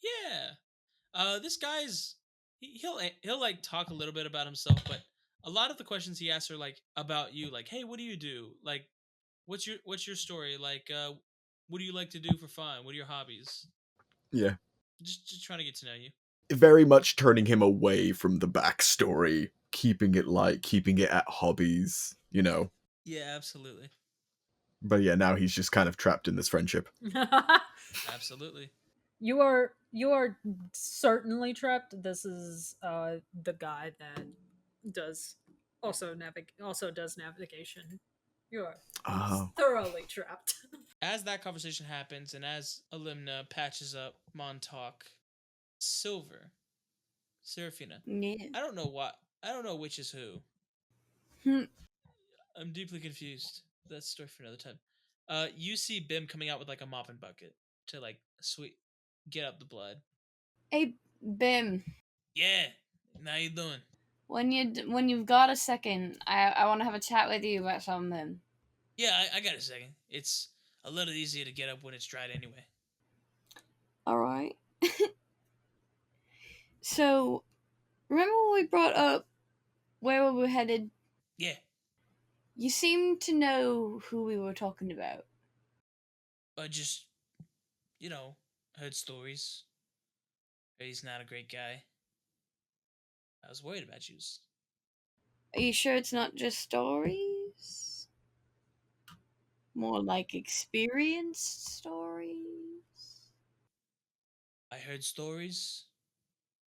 Yeah, this guy's he'll like talk a little bit about himself, but a lot of the questions he asks are like about you, like, hey, what do you do? Like, what's your story? Like, what do you like to do for fun? What are your hobbies? Yeah. Just trying to get to know you. Very much turning him away from the backstory, keeping it at hobbies, Yeah, absolutely. But yeah, now he's just kind of trapped in this friendship. Absolutely. You are certainly trapped. This is the guy that does also does navigation. You are Oh. thoroughly trapped. As that conversation happens, and as Alimna patches up Montauk, Silver, Seraphina. Yeah. I don't know which is who. Hmm. I'm deeply confused. That's a story for another time. You see Bim coming out with like a mop and bucket to like get up the blood. Hey, Bim. Yeah. How you doing? When you've got a second, I want to have a chat with you about something. Yeah, I got a second. It's a little easier to get up when it's dried anyway. All right. So, remember when we brought up where we were headed? Yeah. You seem to know who we were talking about. I just, heard stories. Heard he's not a great guy. I was worried about you. Are you sure it's not just stories? More like experienced stories? I heard stories.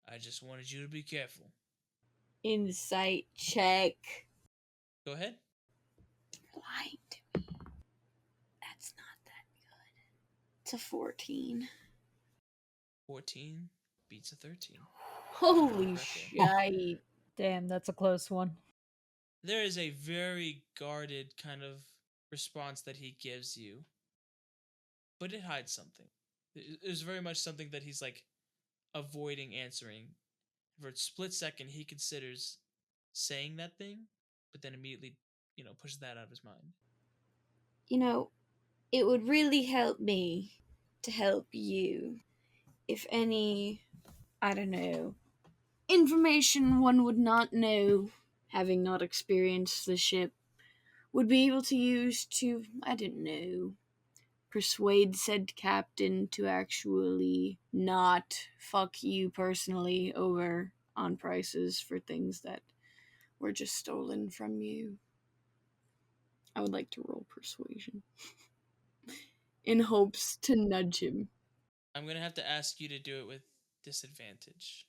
I just wanted you to be careful. Insight check. Go ahead. Lying to me. That's not that good. It's a 14. 14 beats a 13. Holy Okay. shit. Damn, that's a close one. There is a very guarded kind of response that he gives you, but it hides something. There's very much something that he's like avoiding answering. For a split second, he considers saying that thing, but then immediately, pushes that out of his mind. It would really help me to help you if any, I don't know, information one would not know, having not experienced the ship, would be able to use to, I don't know, persuade said captain to actually not fuck you personally over on prices for things that were just stolen from you. I would like to roll persuasion in hopes to nudge him. I'm going to have to ask you to do it with disadvantage.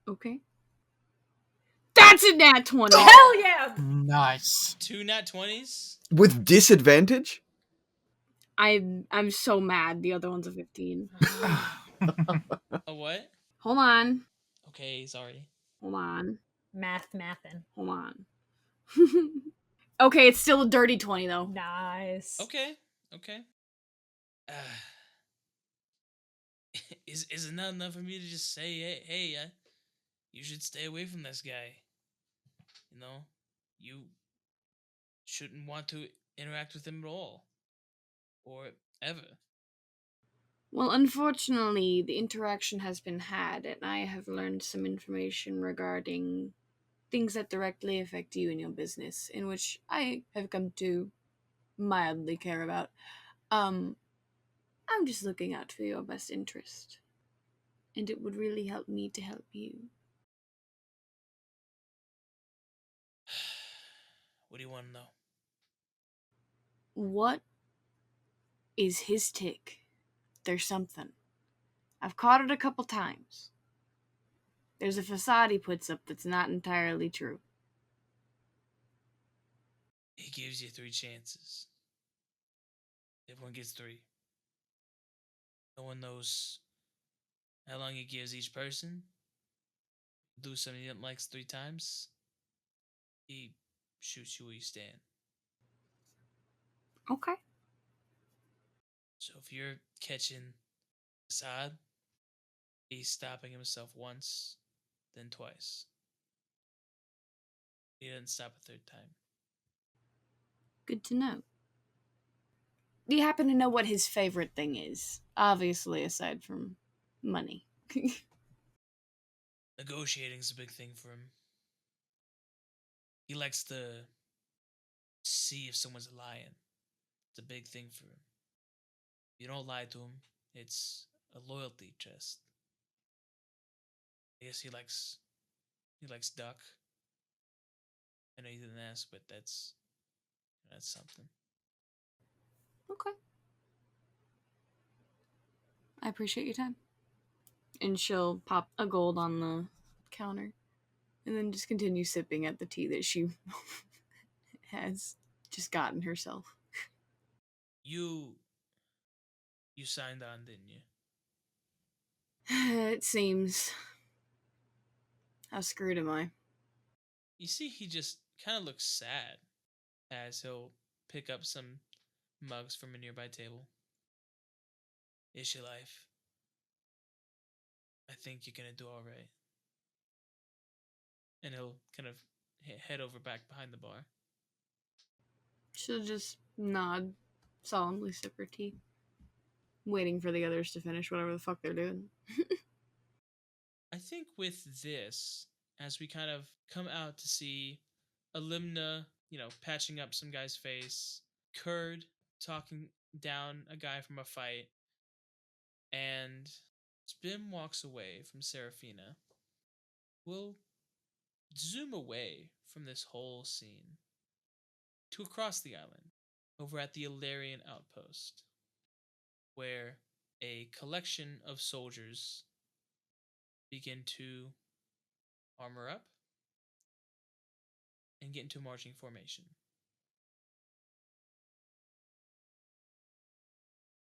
Okay. That's a nat 20! Hell yeah! Nice. 2 nat 20s? With disadvantage? I'm so mad. The other one's a 15. A what? Hold on. Okay, sorry. Hold on. Mathin'. Hold on. Okay, it's still a dirty 20 though. Nice. Okay. Is it not enough for me to just say, hey, you should stay away from this guy? You shouldn't want to interact with him at all. Or ever. Well, unfortunately, the interaction has been had, and I have learned some information regarding things that directly affect you and your business, in which I have come to mildly care about. I'm just looking out for your best interest, and it would really help me to help you. What do you want to know? What is his tick? There's something. I've caught it a couple times. There's a facade he puts up that's not entirely true. He gives you 3 chances. Everyone gets 3. No one knows how long he gives each person. Do something he didn't like 3 times, he shoots you where you stand. Okay. So if you're catching Assad, he's stopping himself once, then twice. He didn't stop a third time. Good to know. Do you happen to know what his favorite thing is? Obviously, aside from money. Negotiating's a big thing for him. He likes to see if someone's lying. It's a big thing for him. You don't lie to him, it's a loyalty test. I guess he likes duck. I know you didn't ask, but that's something. Okay. I appreciate your time. And she'll pop a gold on the counter and then just continue sipping at the tea that she has just gotten herself. You signed on, didn't you? It seems. How screwed am I? You see, he just kind of looks sad as he'll pick up some mugs from a nearby table. It's your life. I think you're gonna do all right. And he'll kind of head over back behind the bar. She'll just nod, solemnly sip her tea, waiting for the others to finish whatever the fuck they're doing. I think with this, as we kind of come out to see Alimna, patching up some guy's face, Curhd talking down a guy from a fight, and Spim walks away from Seraphina, we'll zoom away from this whole scene to across the island, over at the Illyrian outpost, where a collection of soldiers begin to armor up and get into marching formation.